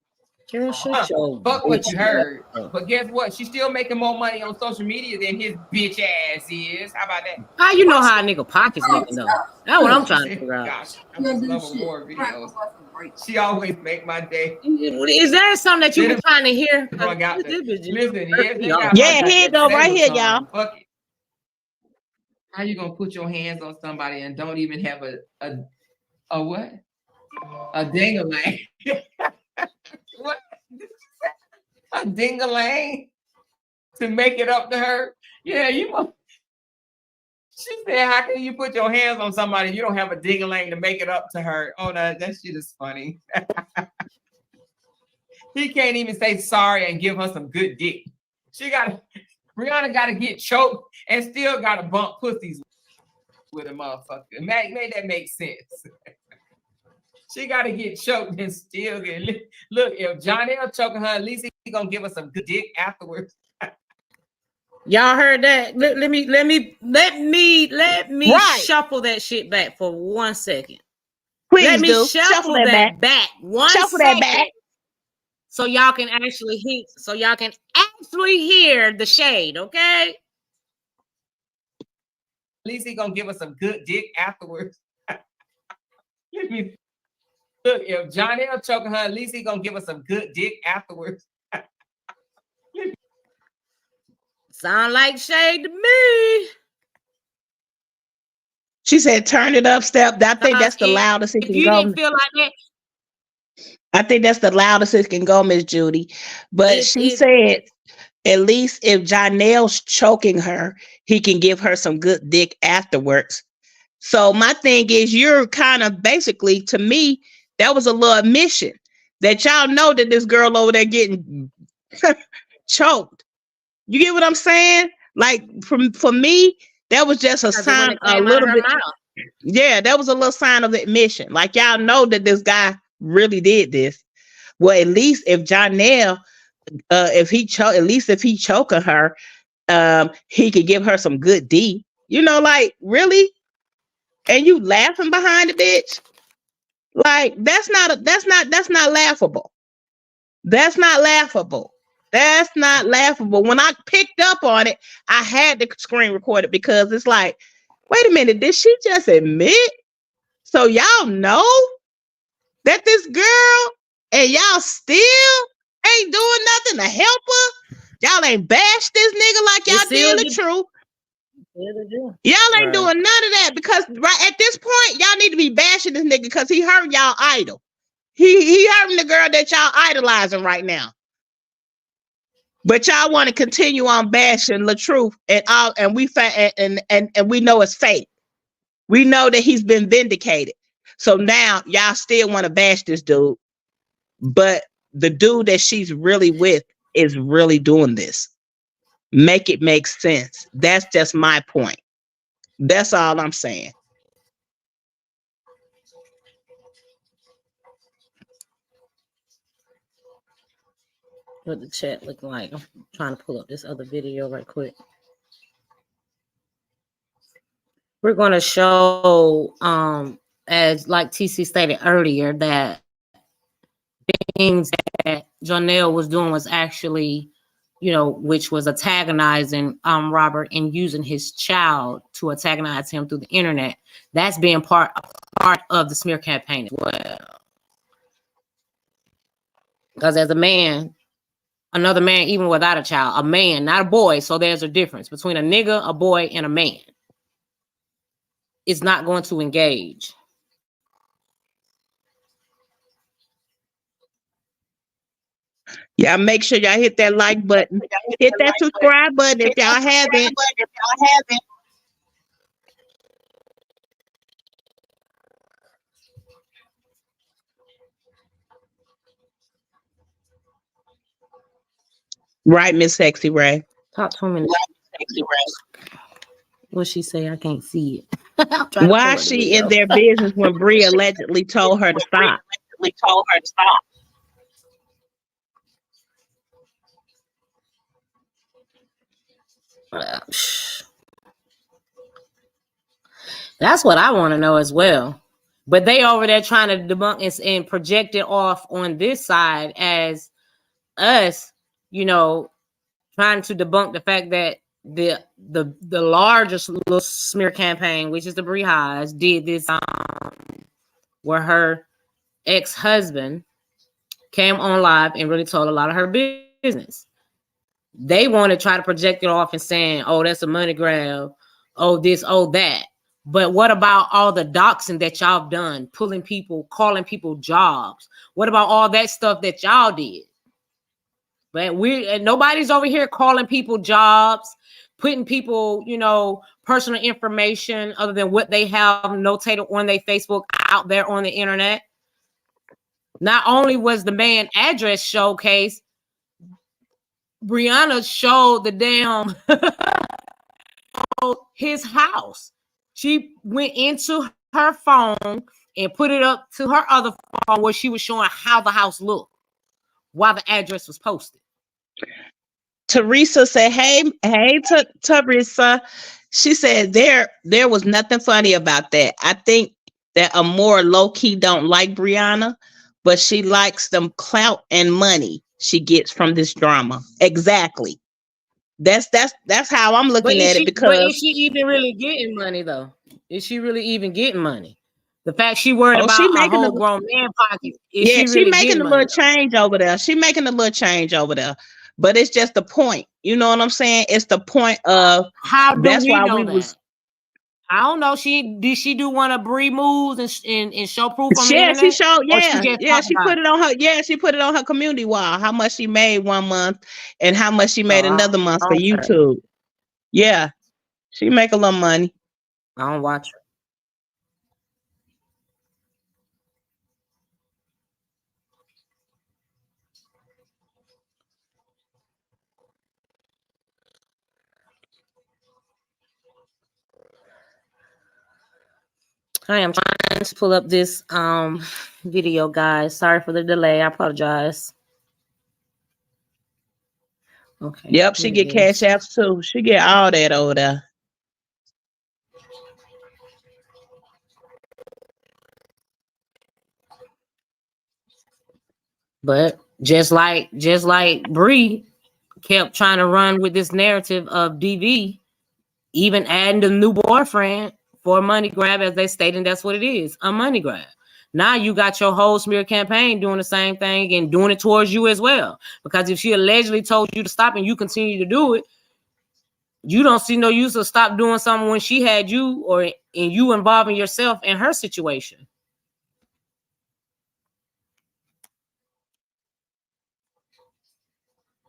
Fuck what you heard. But guess what? She's still making more money on social media than his bitch ass is. How about that? How you know how a nigga pockets looking though? That's what I'm trying to figure out. Gosh, I just love her more videos. She always make my day. Is there something that you were trying to hear? Listen, yeah, here you go, right here, y'all. Fuck it. How you gonna put your hands on somebody and don't even have a what? A ding-a-lang. What? A ding-a-lang to make it up to her? Yeah, you She said, how can you put your hands on somebody you don't have a ding-a-ling to make it up to her? Oh, no, that shit is funny. He can't even say sorry and give her some good dick. Brianna got to get choked and still got to bump pussies with a motherfucker. Made that make sense. She got to get choked and still get. Look, if Jonelle choking her, at least he gonna give her some good dick afterwards. Y'all heard that? Let me Right. shuffle that shit back for 1 second. Please Let me do. shuffle that back 1 Shuffle second. that back. So y'all can actually hear the shade, okay? At least he gonna give us some good dick afterwards. Let me look, if Jonelle choking her, at least he gonna give us some good dick afterwards. Sound like shade to me. She said, turn it up, step. I think that's the loudest it If can you go. didn't feel like that, I think that's the loudest it can go, Miss Judy. But she said, at least if Jonelle's choking her, he can give her some good dick afterwards. So my thing is, you're kind of basically, to me, that was a little admission that y'all know that this girl over there getting choked. You get what I'm saying? Like for me, that was just a sign, a little bit. Yeah, that was a little sign of admission. Like y'all know that this guy really did this. Well, at least if Jonelle, at least if he choking her, he could give her some good D. You know, like really, and you laughing behind the bitch. Like that's not laughable. That's not laughable. That's not laughable. When I picked up on it, I had to screen record it because it's like, wait a minute, did she just admit? So y'all know that this girl and y'all still ain't doing nothing to help her? Y'all ain't bashed this nigga like y'all did the truth. Y'all ain't doing none of that because right at this point, y'all need to be bashing this nigga because he hurt y'all idol. He hurting the girl that y'all idolizing right now. But y'all want to continue on bashing the truth and we know it's fake. We know that he's been vindicated. So now y'all still want to bash this dude. But the dude that she's really with is really doing this. Make it make sense. That's just my point. That's all I'm saying. What the chat looking like? I'm trying to pull up this other video right quick. We're going to show, as like TC stated earlier, that things that Jonelle was doing was actually, which was antagonizing Robert and using his child to antagonize him through the internet. That's being part of the smear campaign as well. Because as a man, another man, even without a child, a man, not a boy. So there's a difference between a nigga, a boy, and a man. It's not going to engage. Yeah, make sure y'all hit that like button. Hit that subscribe button if y'all haven't. Right, Miss Sexy Ray. Talk to me. What she say? I can't see it. Why is she in their business when Bree allegedly told her to stop? That's what I want to know as well. But they over there trying to debunk and project it off on this side as us, trying to debunk the fact that the largest little smear campaign, which is the Bree Highs, did this where her ex-husband came on live and really told a lot of her business. They want to try to project it off and saying, oh, that's a money grab, oh, this, oh, that. But what about all the doxing that y'all done, pulling people, calling people jobs? What about all that stuff that y'all did? But nobody's over here calling people jobs, putting people, personal information other than what they have notated on their Facebook out there on the internet. Not only was the man address showcased, Brianna showed the damn his house. She went into her phone and put it up to her other phone where she was showing how the house looked while the address was posted. Teresa said, hey, Teresa. She said there was nothing funny about that. I think that a more low-key don't like Brianna, but she likes them clout and money she gets from this drama. Exactly. That's how I'm looking at it, because but is she even really getting money though? Is she really even getting money? The fact she worried about a whole grown man pocket. She making a little change over there. She making a little change over there. But it's just the point. You know what I'm saying? It's the point of how do we know that? I don't know. Did she do one of Bree moves and show proof on the internet? She showed. She put it on her. Yeah, she put it on her community wall. How much she made one month and how much she made another month for YouTube. Yeah, she make a little money. I don't watch her. I am trying to pull up this video, guys. Sorry for the delay. I apologize. Okay. Yep, she get cash apps too. She get all that over there. But just like Bree kept trying to run with this narrative of DV, even adding the new boyfriend for a money grab, as they stated, that's what it is, a money grab. Now you got your whole smear campaign doing the same thing and doing it towards you as well. Because if she allegedly told you to stop and you continue to do it, you don't see no use of stop doing something when she had you and you involving yourself in her situation.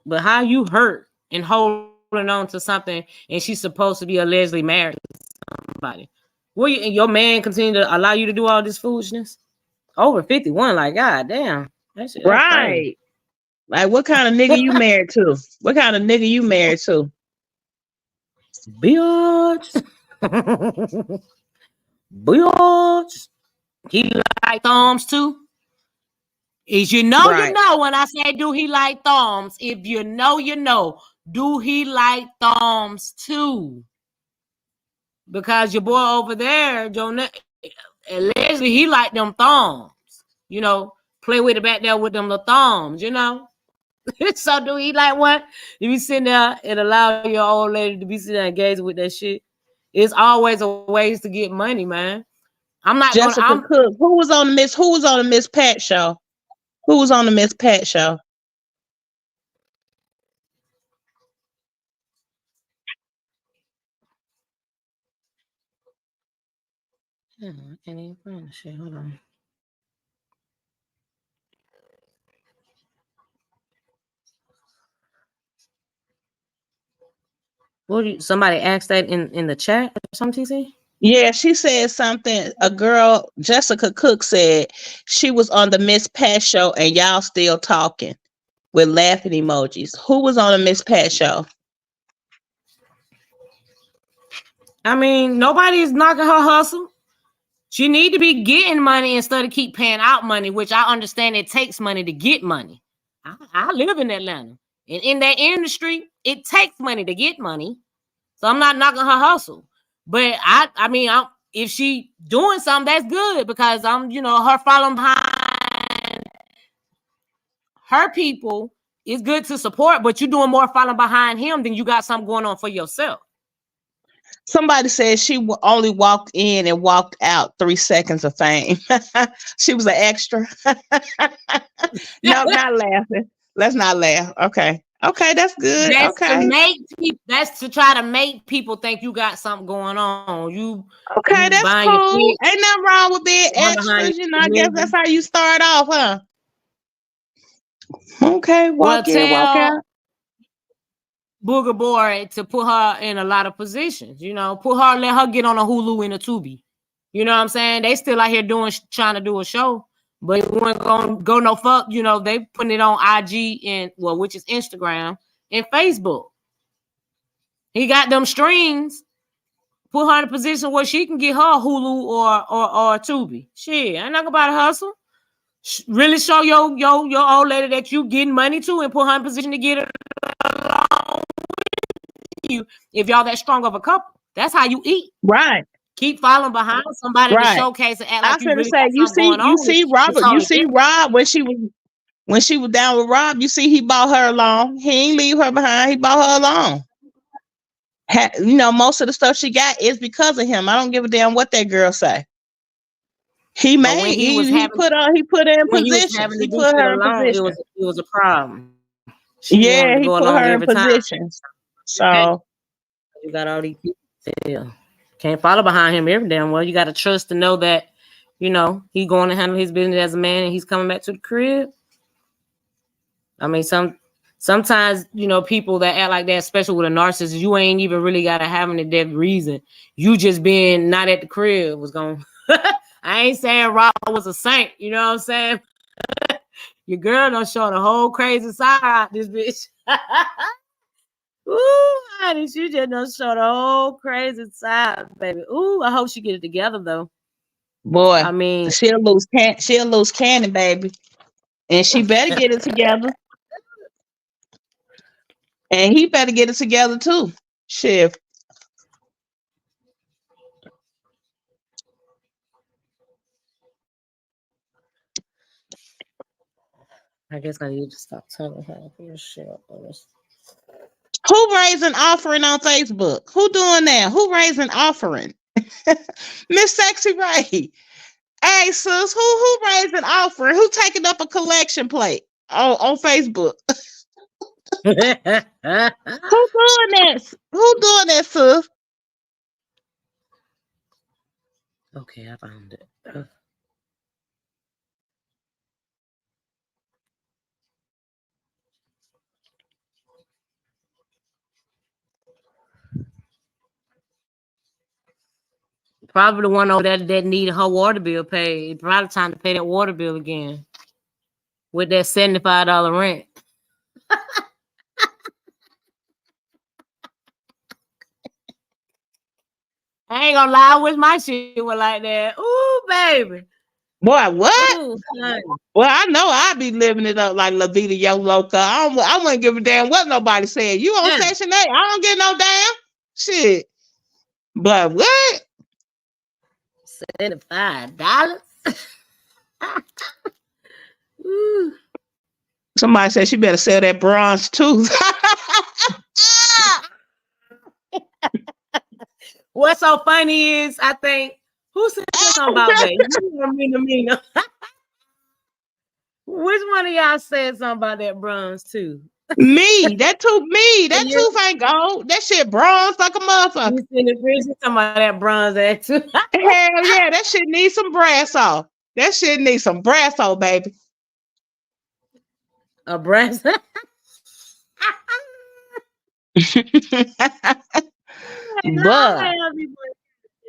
But how you hurt and holding on to something and she's supposed to be allegedly married to somebody? Well, your man continue to allow you to do all this foolishness? Over 51, like, God damn. That's right. Crazy. Like, what kind of nigga you married to? What kind of nigga you married to? Bitch. Bitch. He like thumbs too? Is you know, you know when I say do he like thumbs? If you know, you know. Do he like thumbs too? Because your boy over there, allegedly he like them thumbs. Play with it back there with them little thumbs, So do he like what? You be sitting there and allow your old lady to be sitting there engaged with that shit? It's always a ways to get money, man. I'm not Jessica Cook. Who was on the Miss Pat show? Who was on the Miss Pat show? I can't even find the shit. Hold on. Somebody asked that in the chat or something, TC? Yeah, she said something. A girl, Jessica Cook, said she was on the Miss Pat show and y'all still talking with laughing emojis. Who was on the Miss Pat show? I mean, nobody's knocking her hustle. She need to be getting money instead of keep paying out money, which I understand it takes money to get money. I live in Atlanta. And in that industry, it takes money to get money. So I'm not knocking her hustle. But I mean, if she doing something, that's good because her following behind her people is good to support, but you're doing more following behind him than you got something going on for yourself. Somebody said she only walked in and walked out 3 seconds of fame. She was an extra. No, not laughing. Let's not laugh. Okay, that's good. That's to try to make people think you got something going on. That's cool. Ain't nothing wrong with being extras. I guess that's how you start off, huh? Okay, walk in, walk out. Booger Boy to put her in a lot of positions, you know, let her get on a Hulu and a Tubi. You know what I'm saying? They still out here trying to do a show, but it wasn't gonna go no fuck. You know, they putting it on IG and which is Instagram and Facebook. He got them strings. Put her in a position where she can get her Hulu or Tubi. Shit, ain't nothing about a hustle. Really show your old lady that you getting money to and put her in a position to get it along with you. If y'all that strong of a couple, that's how you eat. Right. Keep following behind somebody to showcase and act like you really got something going on. You see Rob when she was down with Rob, you see he brought her along. He ain't leave her behind. He brought her along. You know, most of the stuff she got is because of him. I don't give a damn what that girl say. He put her in position. He put her in position. It was a problem. He put her in positions. So you got all these people still. Can't follow behind him every damn well. You got to trust to know that, you know, he's going to handle his business as a man and he's coming back to the crib. I mean, sometimes, you know, people that act like that, especially with a narcissist, you ain't even really got to have any dead reason. You just being not at the crib was going. I ain't saying Rob was a saint. You know what I'm saying? Your girl done show the whole crazy side, this bitch. Ooh, honey, she just done show the whole crazy side, baby. Ooh, I hope she get it together though. Boy, I mean, she'll lose Cannon, baby, and she better get it together, and he better get it together too. Shit. I guess I need to stop telling her this shit. Who raised an offering on Facebook? Who doing that? Who raised an offering? Miss Sexy Ray. Hey, sis, who raised an offering? Who taking up a collection plate on Facebook? Who doing that? Who doing that, sis? Okay, I found it. Probably the one over there that needed her water bill paid. Probably time to pay that water bill again with that $75 rent. I ain't gonna lie, I wish my shit was like that. Ooh, baby. Boy, what? Ooh, well, I know I be living it up like La Vida Yo Loca. I wouldn't give a damn what nobody said. You on Section 8. I don't get no damn shit. But what? $75? Somebody said she better sell that bronze tooth. What's so funny is, I think, who said something about that? You Which one of y'all said something about that bronze tooth? Me. That tooth ain't gold. That shit bronze like a motherfucker. You seen the picture talking about that bronze ass tooth? Hell yeah, that shit needs some brass off. That shit needs some brass off, baby. A brass? But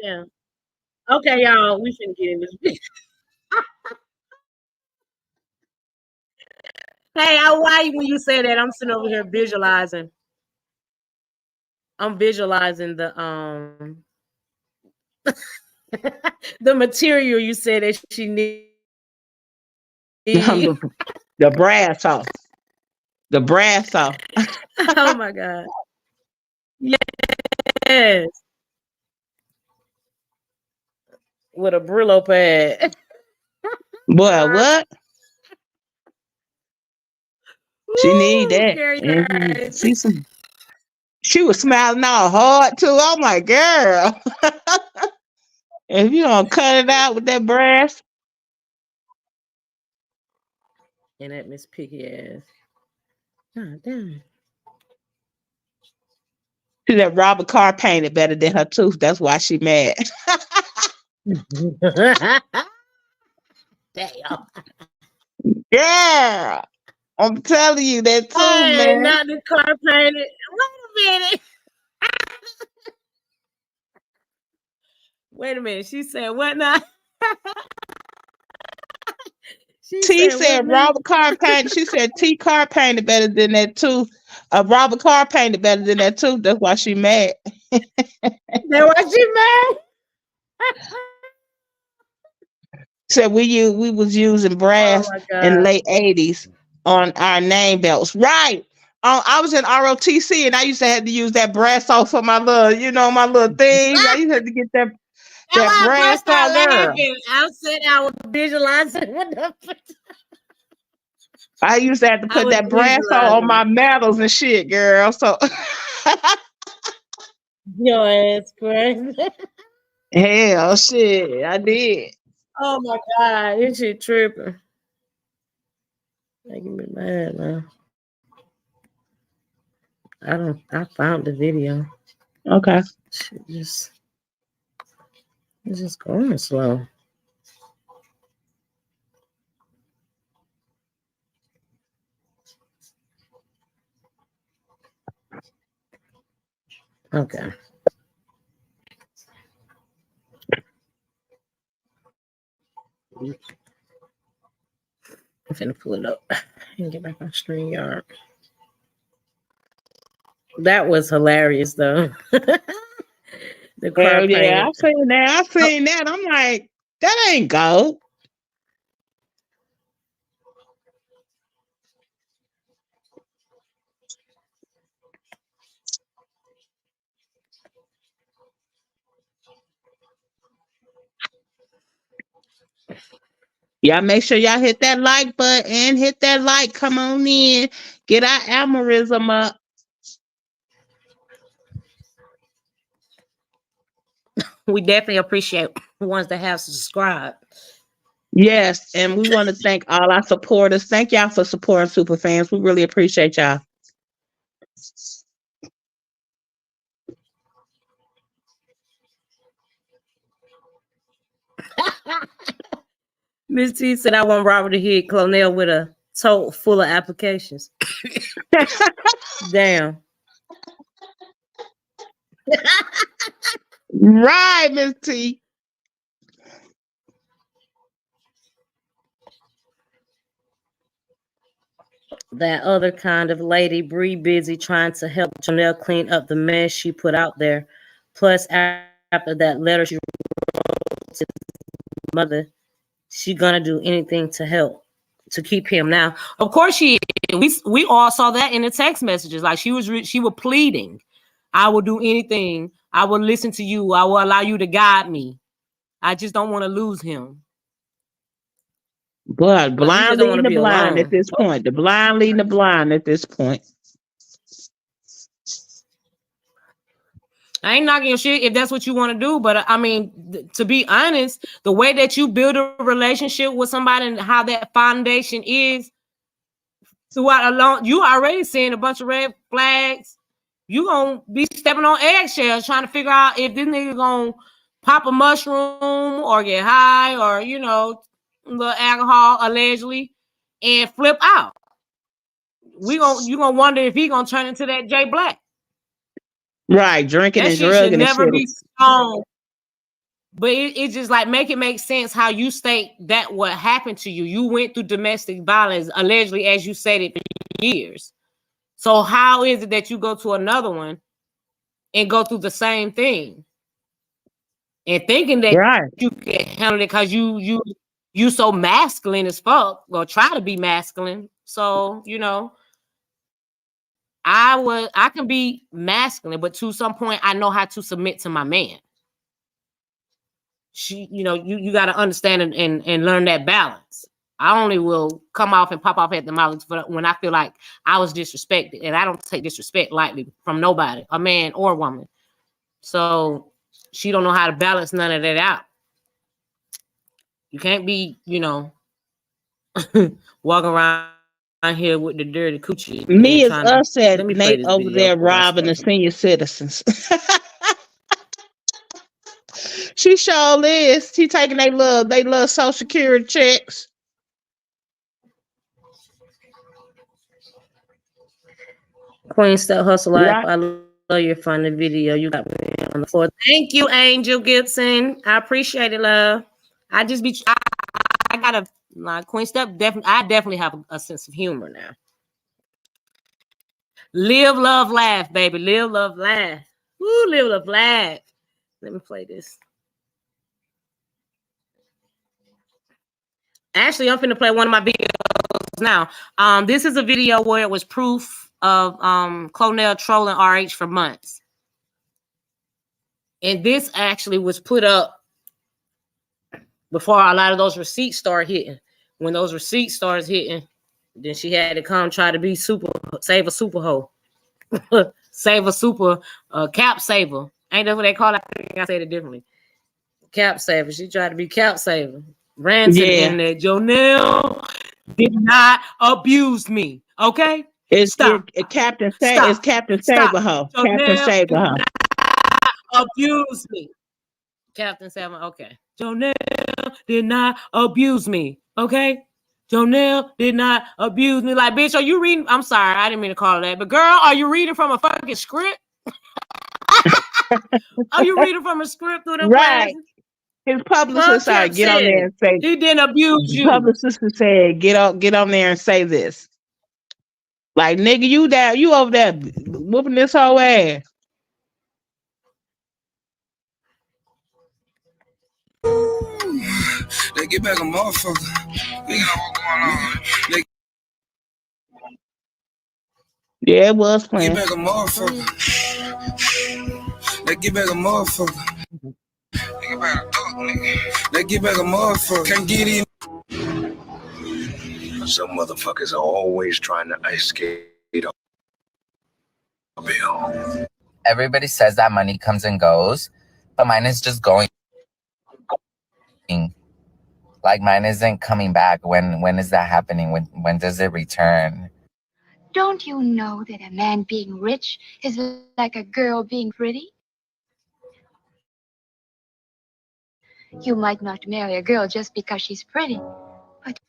yeah. Okay, y'all, we shouldn't get in this. Hey, why when you say that, I'm sitting over here visualizing. I'm visualizing the the material you said that she needs. The brass off. The brass off. Oh my God. Yes. With a Brillo pad. Boy, what? She need that. She was smiling all hard too. I'm like, girl. If you don't cut it out with that brass. And that Miss Piggy ass. God damn. See that Robert Carr painted better than her tooth. That's why she mad. Damn. Yeah. I'm telling you that too, man. Not the car painted. Wait a minute. Wait a minute. She said what now? She T said what said now? Robert Carr painted. She said T Carr painted better than that too. Robert Carr painted better than that too. That's why she mad. That why she mad? Said we was using Oh brass my in the God. late 80s on our name belts. Right. I was in ROTC and I used to have to use that brass off for my little, my little thing. I used to have to get that That's why I brass burst out out, girl. laughing. I said I was visualizing. What the fuck? I used to have to I put was that brass on visualizing my medals and shit, girl. So your ass crazy. hell shit, I did. Oh my God, this shit tripping. Making me mad now. I found the video. Okay. Shit it's just going slow. Okay. I'm finna pull it up and get back on StreamYard. That was hilarious though. The car Hell yeah, painter. I seen that. I seen that. I'm like, that ain't gold. Y'all make sure y'all hit that like button. Hit that like. Come on in. Get our algorithm up. We definitely appreciate the ones that have subscribed. Yes, and we want to thank all our supporters. Thank y'all for supporting super fans. We really appreciate y'all. Miss T said I want Robert to hit Clonell with a tote full of applications. Damn. Right, Miss T. That other kind of lady, Bree, busy trying to help Janelle clean up the mess she put out there. Plus, after that letter she wrote to his mother, she gonna do anything to help to keep him. Now, of course, we all saw that in the text messages. Like she was pleading, "I will do anything. I will listen to you. I will allow you to guide me. I just don't want to lose him." But Like he just blind don't want leading to the be blind at alone. this point. The blind leading the blind at this point. I ain't knocking your shit if that's what you want to do, but I mean, to be honest, the way that you build a relationship with somebody and how that foundation is throughout alone, you already seeing a bunch of red flags. You gonna be stepping on eggshells trying to figure out if this nigga gonna pop a mushroom or get high or the alcohol allegedly and flip out. You gonna wonder if he gonna turn into that Jay Black. Right, drinking That and shit should drugging and never shit. be shown. But it just like make it make sense how you state that what happened to you. You went through domestic violence, allegedly, as you stated, for years. So how is it that you go to another one and go through the same thing? And thinking that Right. you can handle it because you so masculine as fuck, or try to be masculine. So, I can be masculine, but to some point I know how to submit to my man. You got to understand and learn that balance. I only will come off and pop off at the mouth when I feel like I was disrespected, and I don't take disrespect lightly from nobody, a man or woman. So she don't know how to balance none of that out. You can't be, walking around here with the dirty coochie. Me is Trying to, us at let me play Nate this over video there before I robbing start. the senior citizens. She sure is. She taking they little social security checks. Queen Step Hustle Life. Right. I your funny video. You got me on the floor. Thank you, Angel Gibson. I appreciate it, love. I gotta like Queen Step. I definitely have a sense of humor now. Live, love, laugh, baby. Live, love, laugh. Woo, live, love, laugh. Let me play this. Actually, I'm finna play one of my videos now. This is a video where it was proof of Clonell trolling RH for months. And this actually was put up before a lot of those receipts start hitting. When those receipts starts hitting, then she had to come try to be save a super hoe. Save a super cap saver. Ain't that what they call it? I think I said it differently. Cap saver. She tried to be cap saver. Ran to the internet. Jonelle did not abuse me. Okay? Stop. Captain Stop. It's Captain Stop. Saberho. Jonelle Captain Saberho. Abuse me. Captain Saberho. Okay. Jonelle did not abuse me. Okay? Jonelle did not abuse me. Like, bitch, are you reading? I'm sorry, I didn't mean to call her that. But girl, are you reading from a fucking script? Are you reading from a script through them Right. classes? His publicist said, get on there and say he didn't abuse you. Publicist said, get on there and say this. Like, nigga, you over there whooping this whole ass. They get back a motherfucker. You know what's going on. Yeah, it was playing. Get back a motherfucker. They get back a motherfucker. They get back a dog, nigga. They get back a motherfucker. Can't get in. Some motherfuckers are always trying to escape a bill. Everybody says that money comes and goes, but mine is just going. Like, mine isn't coming back. When is that happening? When does it return? Don't you know that a man being rich is like a girl being pretty? You might not marry a girl just because she's pretty, but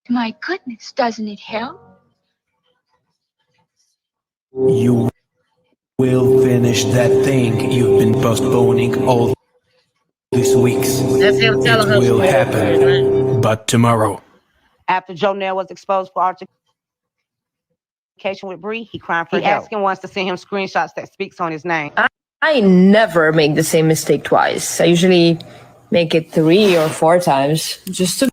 my goodness, doesn't it help? You will finish that thing you've been postponing all these weeks. That's him telling her it will happen, but tomorrow. After Jonelle was exposed for altercation with Bree, he cried for help. He asking wants to send him screenshots that speaks on his name. I never make the same mistake twice. I usually make it 3 or 4 times just to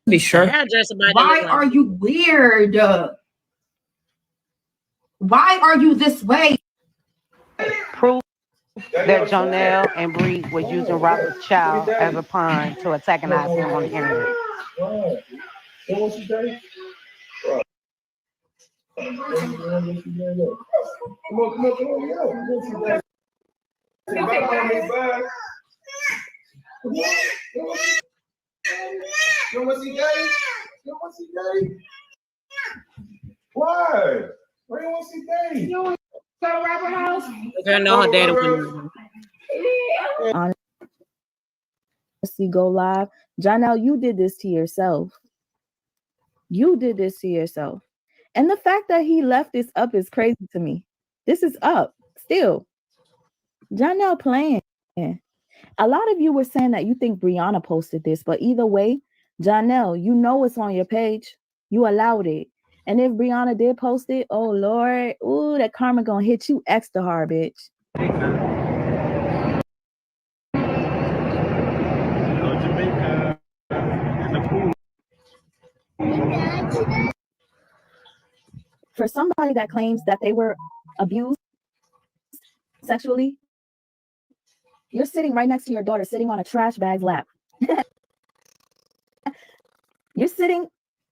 be sure. Why are you weird? Why are you this way? Proof that Jonelle and Bree was using Robert's child as a pawn to antagonize him on the internet. Why? Why you want to see Daddy? You want to go to Robert house? I know her daddy Honestly, go live. Jonelle, you did this to yourself. You did this to yourself. And the fact that he left this up is crazy to me. This is up still. Jonelle playing. A lot of you were saying that you think Brianna posted this, but either way, Jonelle, you know it's on your page. You allowed it. And if Brianna did post it, oh Lord, ooh, that karma gonna hit you extra hard, bitch. For somebody that claims that they were abused sexually, you're sitting right next to your daughter, sitting on a trash bag's lap.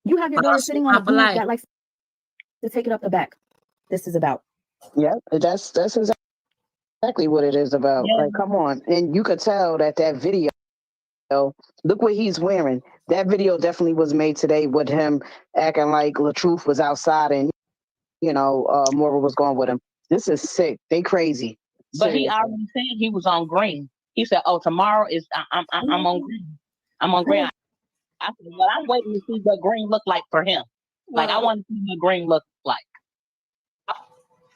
You have your daughter sitting on a dude that likes to take it up the back. This is about. Yeah, that's exactly what it is about. Yeah. Like, come on. And you could tell that video, look what he's wearing. That video definitely was made today with him acting like LaTruth was outside and, Mora was going with him. This is sick. They crazy. But seriously. He already said he was on green. He said, "Oh, tomorrow is I'm on green. I'm on green." I said, "Well, I'm waiting to see what green look like for him. Like, I want to see what green look like."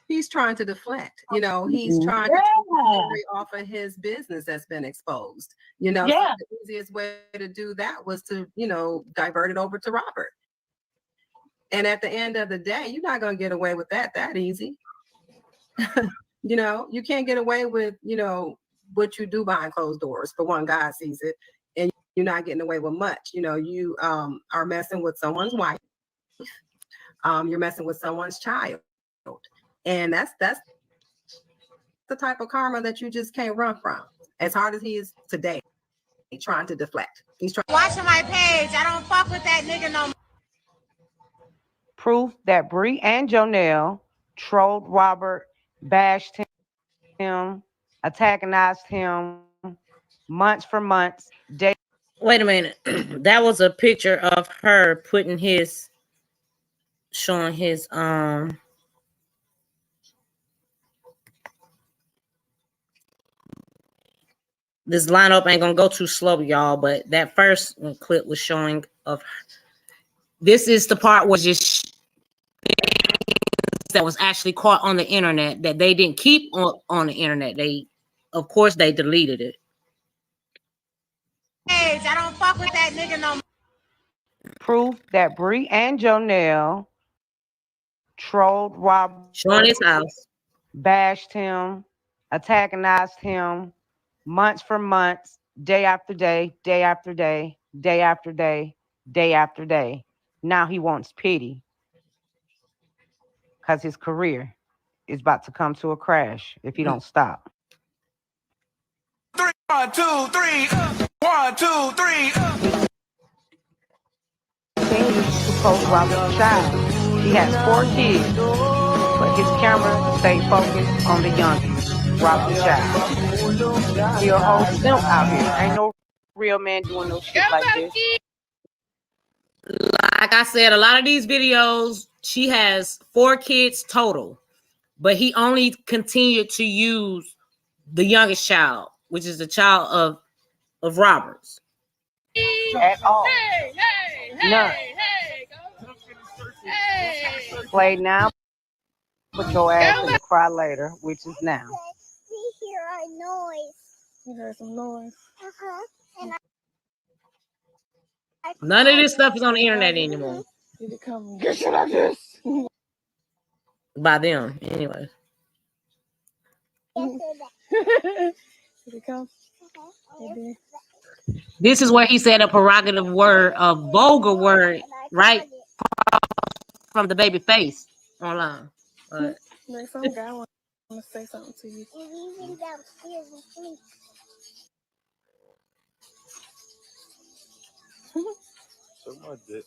He's trying to deflect. You know, he's trying to take the story off of his business that's been exposed. You know, so the easiest way to do that was to, you know, divert it over to Robert. And at the end of the day, you're not going to get away with that easy. You know, you can't get away with, you know, what you do behind closed doors. For one, God sees it, and you're not getting away with much. You know, you are messing with someone's wife. You're messing with someone's child. And that's the type of karma that you just can't run from. As hard as he is today, trying to deflect. He's trying. Watching my page. I don't fuck with that nigga no more. Proof that Bree and Jonelle trolled Robert, bashed him, antagonized him months for months. Wait a minute. That was a picture of her putting his, showing his this lineup ain't gonna go too slow, y'all, but that first clip was showing of her. This is the part where just that was actually caught on the internet that they didn't keep on the internet. They, of course, they deleted it. Hey, I don't fuck with that nigga no more. Proof that Bree and Jonelle trolled Robert, showing his house, bashed him, antagonized him months for months, day after day, day after day, day after day, day after day. Now he wants pity because his career is about to come to a crash if he don't stop. 1, 2, 3. 1, 2, 3. Continues to post Robert's child. He has 4 kids, but his camera stayed focused on the youngest, Robert's child. He a whole simp out here. Ain't no real man doing no shit like this. Like I said, a lot of these videos, she has 4 kids total, but he only continued to use the youngest child, which is the child of Robert's. At all. None. Play now, put your ass in the cry later, which is now. We hear a noise. You heard some noise. And None of this stuff is on the internet anymore. Did it come get you like this? By them, anyway. Did it come? This is where he said a prerogative word, a vulgar word, right from the baby face online. There's some guy want to say something to you. He's downstairs asleep. Suck my dick.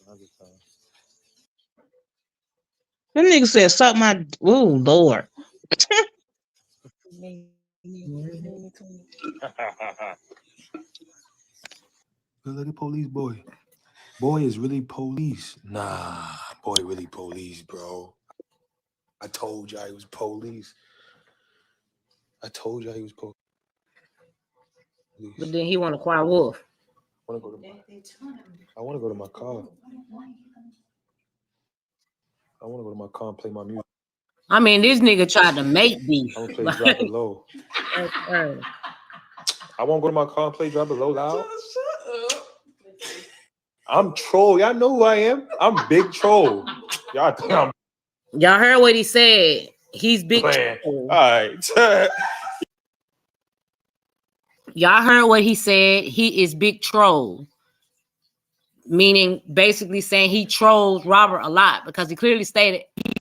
Another time. That nigga said, suck my. Oh, Lord. Good looking police boy. Boy is really police. Nah, boy really police, bro. I told y'all he was police. I told y'all he was police. But then he want to cry wolf. I want to go to my car. I want to go to my car and play my music. I mean, this nigga tried to make beef. I'm gonna play Drop It Low. I won't go to my car and play Drop It Low loud. I'm troll. Y'all know who I am. I'm big troll. Y'all think I'm. Y'all heard what he said. He's big troll. All right. Y'all heard what he said. He is big troll. Meaning basically saying he trolls Robert a lot because he clearly stated he's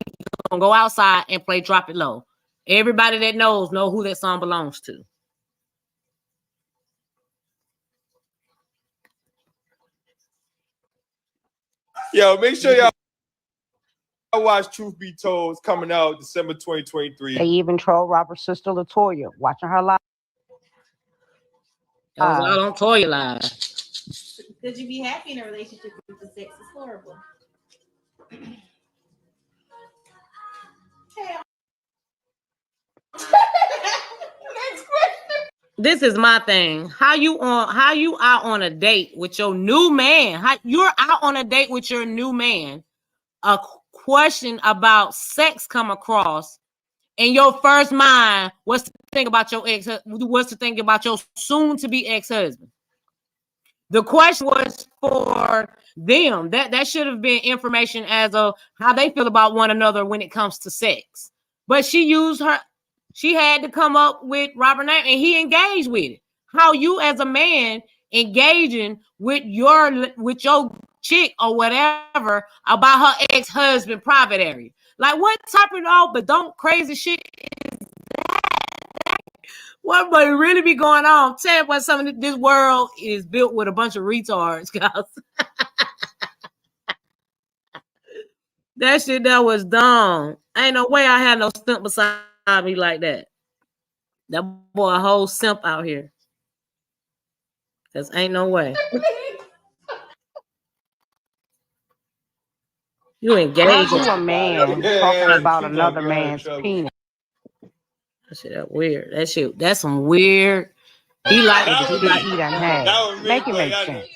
gonna go outside and play Drop It Low. Everybody that knows know who that song belongs to. Yo, make sure y'all watch Truth Be Told. It's coming out December 2023. They even troll Robert's sister Latoya, watching her live. That was all on Toya live. Could you be happy in a relationship with the sex is horrible? This is my thing. How you out on a date with your new man? You're out on a date with your new man, a question about sex come across, and your first mind was to think about your ex, was to think about your soon-to-be ex-husband. The question was for them. That should have been information as of how they feel about one another when it comes to sex. But she had to come up with Robert name, and he engaged with it. How you as a man engaging with your chick or whatever about her ex-husband private area. Like, what type of all but don't crazy shit is that? What would really be going on? Tell me what some of this world is built with a bunch of retards, guys. That shit that was dumb. Ain't no way I had no simp beside me like that. That boy a whole simp out here. Cause ain't no way. You engaged. How do a man talking about another man's penis? That shit that weird. That's some weird. He like to eat and have. Make it make sense.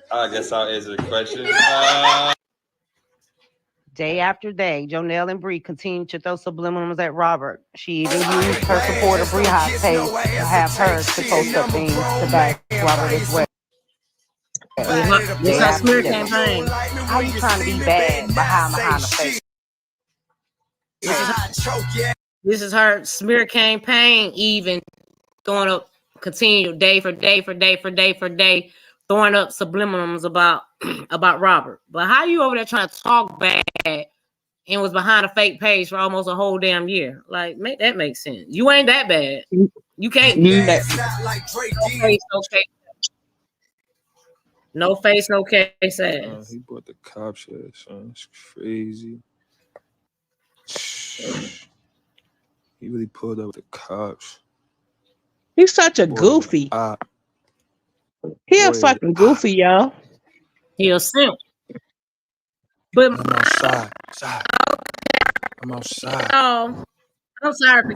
I guess I'll answer the question. Day after day, Jonelle and Bree continued to throw subliminals at Robert. She even used her supporter Bree Hot page to have her to post up things to back Robert as well. This her smear campaign. How you trying to be bad behind the face? This is her smear campaign, even throwing up, continue day for day, throwing up subliminals about Robert. But how you over there trying to talk bad and was behind a fake page for almost a whole damn year? Like, make that make sense. You ain't that bad. You can't do that. No face, no case ass. He brought the cops here, son. It's crazy. He really pulled up with the cops. He's such a goofy. He a fucking goofy, y'all. He a simp. But I'm outside. I'm outside. Oh, I'm sorry for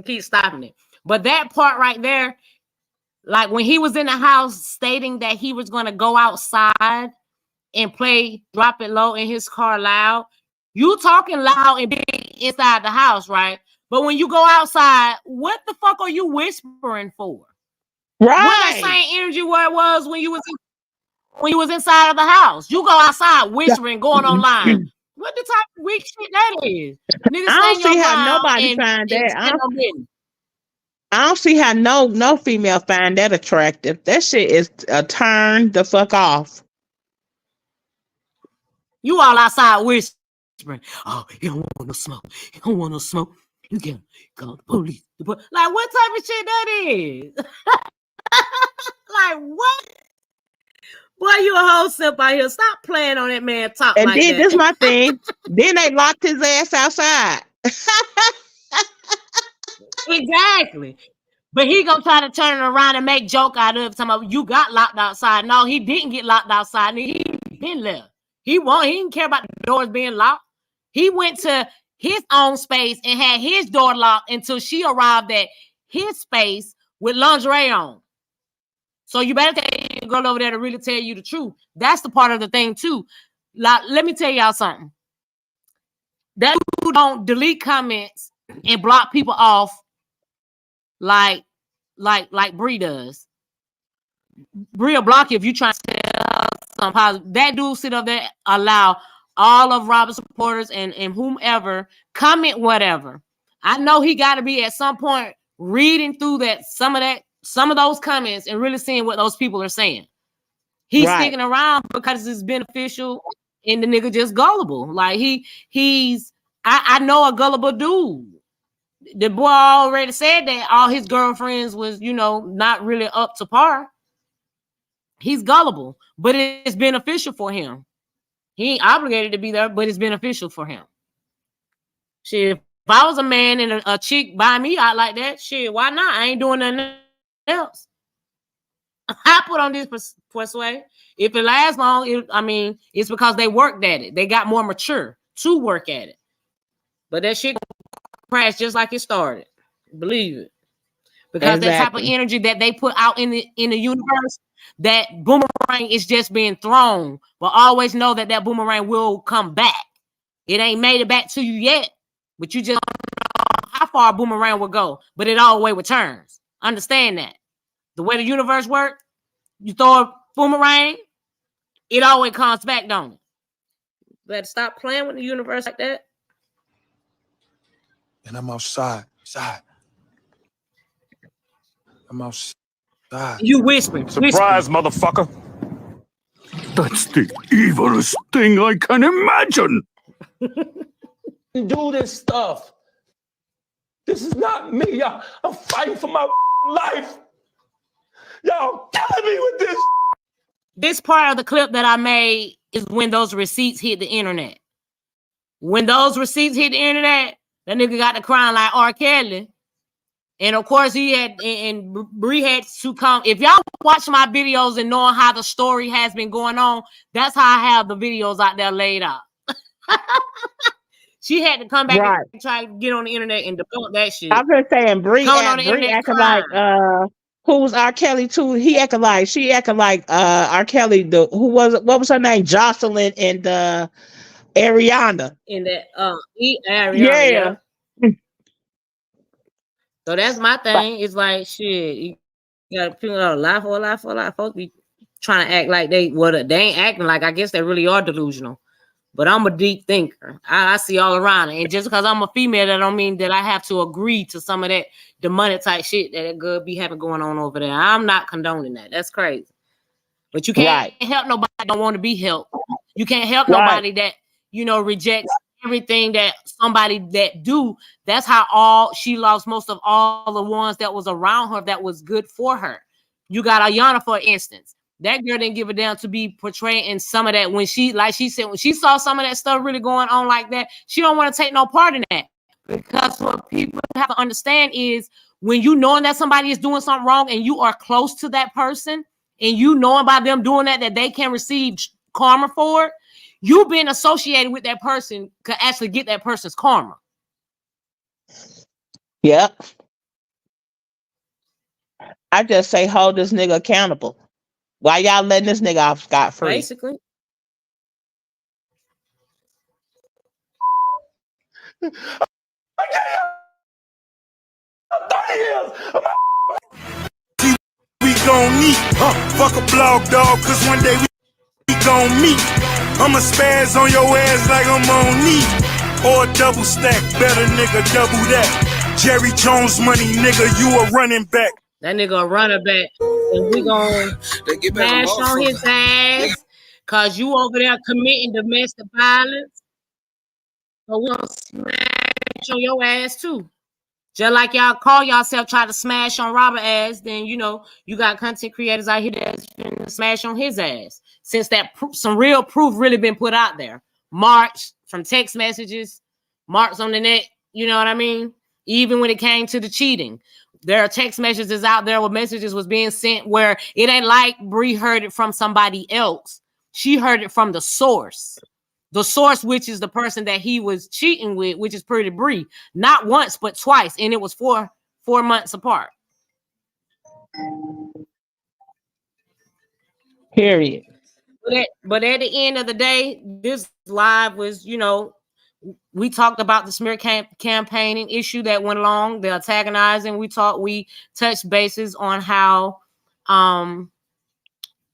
keep stopping it. But that part right there, like when he was in the house stating that he was going to go outside and play Drop It Low in his car loud, you talking loud and big inside the house, right? But when you go outside, what the fuck are you whispering for? Right. What that same energy where it was when you was inside of the house. You go outside whispering, going online. What the type of weak shit that is? Niggas I don't see how nobody find that. I don't see how no female find that attractive. That shit is a turn the fuck off. You all outside whispering. Oh, you don't want no smoke. You don't want no smoke. You can call the police. Like, what type of shit that is? Like, what? Boy, you a whole simp out here. Stop playing on that man talk and like then that. This my thing. Then they locked his ass outside. Exactly. But he gonna try to turn it around and make joke out of it. Talking about you got locked outside. No, he didn't get locked outside. He been left. He didn't care about the doors being locked. He went to his own space and had his door locked until she arrived at his space with lingerie on. So you better take a girl over there to really tell you the truth. That's the part of the thing too. Like, let me tell y'all something. That dude don't delete comments and block people off like Bree does. Bree will block you if you try to tell some positive. That dude sit up there, allow all of Robert's supporters and whomever comment whatever. I know he got to be at some point reading through some of those comments and really seeing what those people are saying. He's sticking around because it's beneficial, and the nigga just gullible. Like I know a gullible dude. The boy already said that all his girlfriends was, not really up to par. He's gullible, but it's beneficial for him. He ain't obligated to be there, but it's beneficial for him. Shit, if I was a man and a chick buy me out like that, shit, why not? I ain't doing nothing else. I put on this persuade. If it lasts long, it's because they worked at it. They got more mature to work at it. But that shit crashed just like it started. Believe it. because that type of energy that they put out in the universe, that boomerang is just being thrown. But always know that that boomerang will come back. It ain't made it back to you yet, but you just don't know how far a boomerang will go, but it always returns. Understand that. The way the universe works, you throw a boomerang, it always comes back, don't it? Better stop playing with the universe like that. And I'm outside. I'm outside. You whispering. Surprise, motherfucker. That's the evilest thing I can imagine. Do this stuff. This is not me. I'm fighting for my life. Y'all killing me with this. This part of the clip that I made is when those receipts hit the internet. When those receipts hit the internet, that nigga got to crying like R. Kelly. And of course, he had, and Bree had to come. If y'all watch my videos and knowing how the story has been going on, that's how I have the videos out there laid out. She had to come back and try to get on the internet and debunk that shit. I'm just saying, Bree acting like who was R. Kelly too? She acting like R. Kelly. What was her name? Jocelyn and Ariana. In that Ariana, yeah. So that's my thing. It's like shit. You gotta figure out a lot for a lot. Folks be trying to act like they ain't acting like. I guess they really are delusional. But I'm a deep thinker. I see all around it. And just because I'm a female, that don't mean that I have to agree to some of that demonic type shit that could be having going on over there. I'm not condoning that. That's crazy. But you can't help nobody that don't want to be helped. You can't help nobody that, rejects everything that somebody that do. That's how she lost most of all the ones that was around her that was good for her. You got Ayana, for instance. That girl didn't give a damn to be portrayed in some of that. When she said, when she saw some of that stuff really going on like that, she don't want to take no part in that. Because what people have to understand is when you knowing that somebody is doing something wrong and you are close to that person and you knowing by them doing that they can receive karma for it, you being associated with that person could actually get that person's karma. Yep. I just say hold this nigga accountable. Why y'all letting this nigga off scot-free? Basically. We gon' meet. Fuck a blog, dog, cause one day we gon' meet. I'ma spaz on your ass like I'm on knee. Or double stack, better nigga, double that. Jerry Jones money, nigga, you a running back. That nigga a running back. And we gonna smash on his ass cause you over there committing domestic violence. So we gonna smash on your ass too. Just like y'all call yourself try to smash on Robert ass, then you got content creators out here that's finna smash on his ass. Since that some real proof really been put out there. Marks from text messages, marks on the net, you know what I mean? Even when it came to the cheating. There are text messages out there where messages was being sent where it ain't like Bree heard it from somebody else. She heard it from the source. The source, which is the person that he was cheating with, which is Pretty Bree. Not once, but twice. And it was 4 months apart. Period. But at the end of the day, this live was, we talked about the smear campaigning issue that went along, the antagonizing. We touched bases on how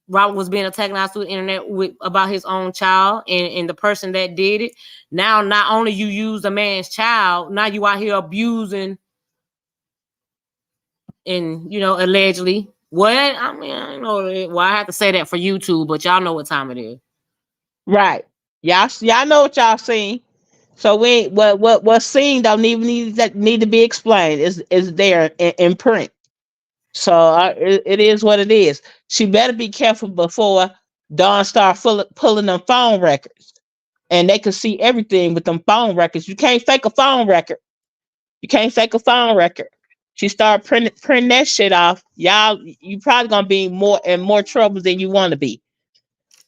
Robert was being antagonized through the internet about his own child and the person that did it. Now, not only you use a man's child, now you out here abusing and, allegedly. What? I mean, I don't know. Well, I have to say that for YouTube, but y'all know what time it is. Right. Y'all know what y'all seen. So what's seen don't even need to be explained. Is there in print. So it is what it is. She better be careful before Dawn start pulling them phone records, and they can see everything with them phone records. You can't fake a phone record. She start printing that shit off. Y'all, you probably gonna be more trouble than you want to be.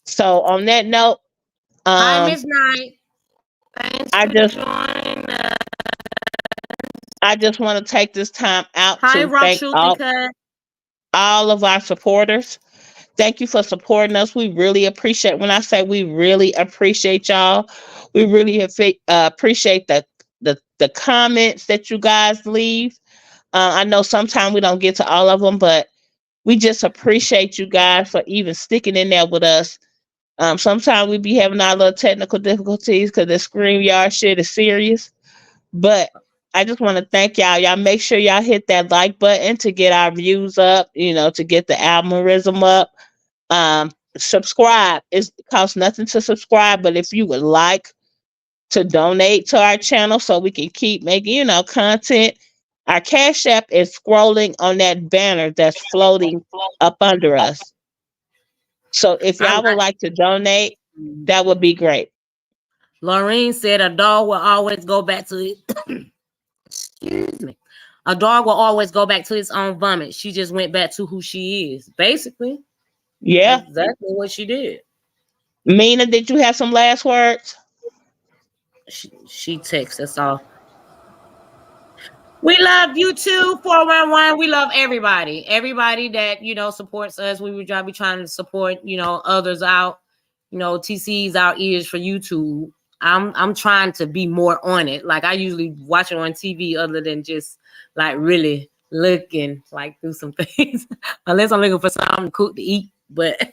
So on that note, hi Miss Knight. Thanks I for just joining us. I just want to take this time out Hi, to Raw thank Truth and Cut. all of our supporters. Thank you for supporting us. We really appreciate. When I say we really appreciate y'all, we really appreciate the comments that you guys leave. I know sometimes we don't get to all of them, but we just appreciate you guys for even sticking in there with us. Sometimes we be having our little technical difficulties because the StreamYard shit is serious. But I just want to thank y'all. Y'all make sure y'all hit that like button to get our views up, to get the algorithm up. Subscribe. It costs nothing to subscribe, but if you would like to donate to our channel so we can keep making, content, our Cash App is scrolling on that banner that's floating up under us. So if y'all would like to donate, that would be great. Laureen said a dog will always go back to it. Excuse me. A dog will always go back to its own vomit. She just went back to who she is, basically. Yeah. That's exactly what she did. Mina, did you have some last words? She texts us all. We love you too, 411. We love everybody. Everybody that, supports us. We would be trying to support, others out. TC's our ears for YouTube. I'm trying to be more on it. Like I usually watch it on TV other than just like really looking like through some things. Unless I'm looking for something to cook to eat. But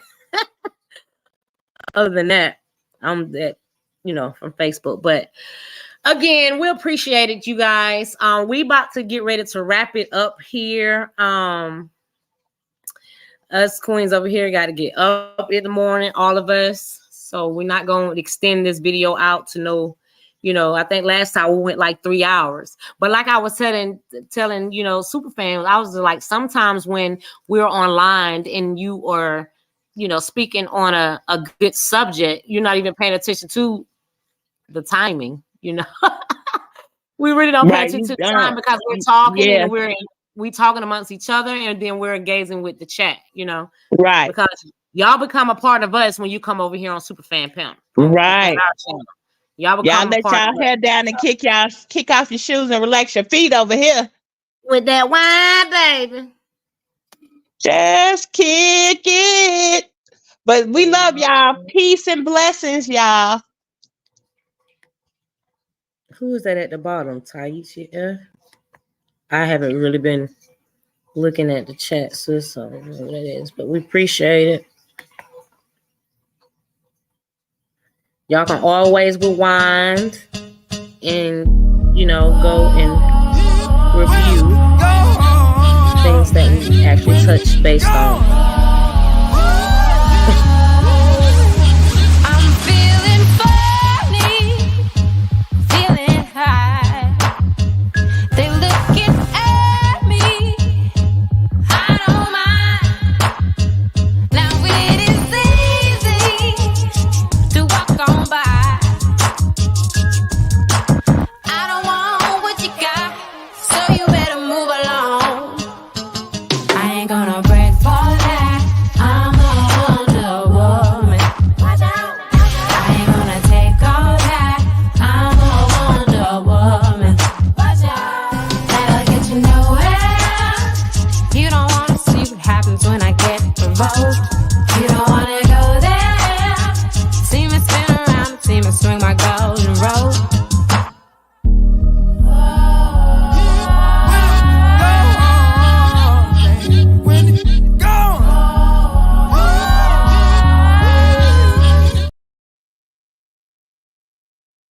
other than that, I'm that, from Facebook. But again, we appreciate it, you guys. We about to get ready to wrap it up here. Us queens over here got to get up in the morning, all of us. So we're not going to extend this video out to no, I think last time we went like 3 hours. But like I was telling, super fans, I was like, sometimes when we're online and you are, speaking on a good subject, you're not even paying attention to the timing, We really don't pay attention to the time because we're talking and we talking amongst each other and then we're engaging with the chat, Right. Because y'all become a part of us when you come over here on Superfan Pimp. Right. Y'all become let y'all head down and kick off your shoes and relax your feet over here. With that wine, baby. Just kick it. But we love y'all. Peace and blessings, y'all. Who is that at the bottom? Taisha? I haven't really been looking at the chat, sis. So I don't know what it is, but we appreciate it. Y'all can always rewind and, go and review things that we actually touch based on. I'm feeling funny, feeling high. They looking at me, I don't mind. Now it is easy to walk on by. I don't want what you got, so you better move along. I ain't gonna break for that. I'm a Wonder Woman. Watch out. I ain't gonna take all that. I'm a Wonder Woman. Watch out. That'll get you nowhere. You don't wanna see what happens when I get provoked. You don't wanna go there. See me spin around, see me swing my gun.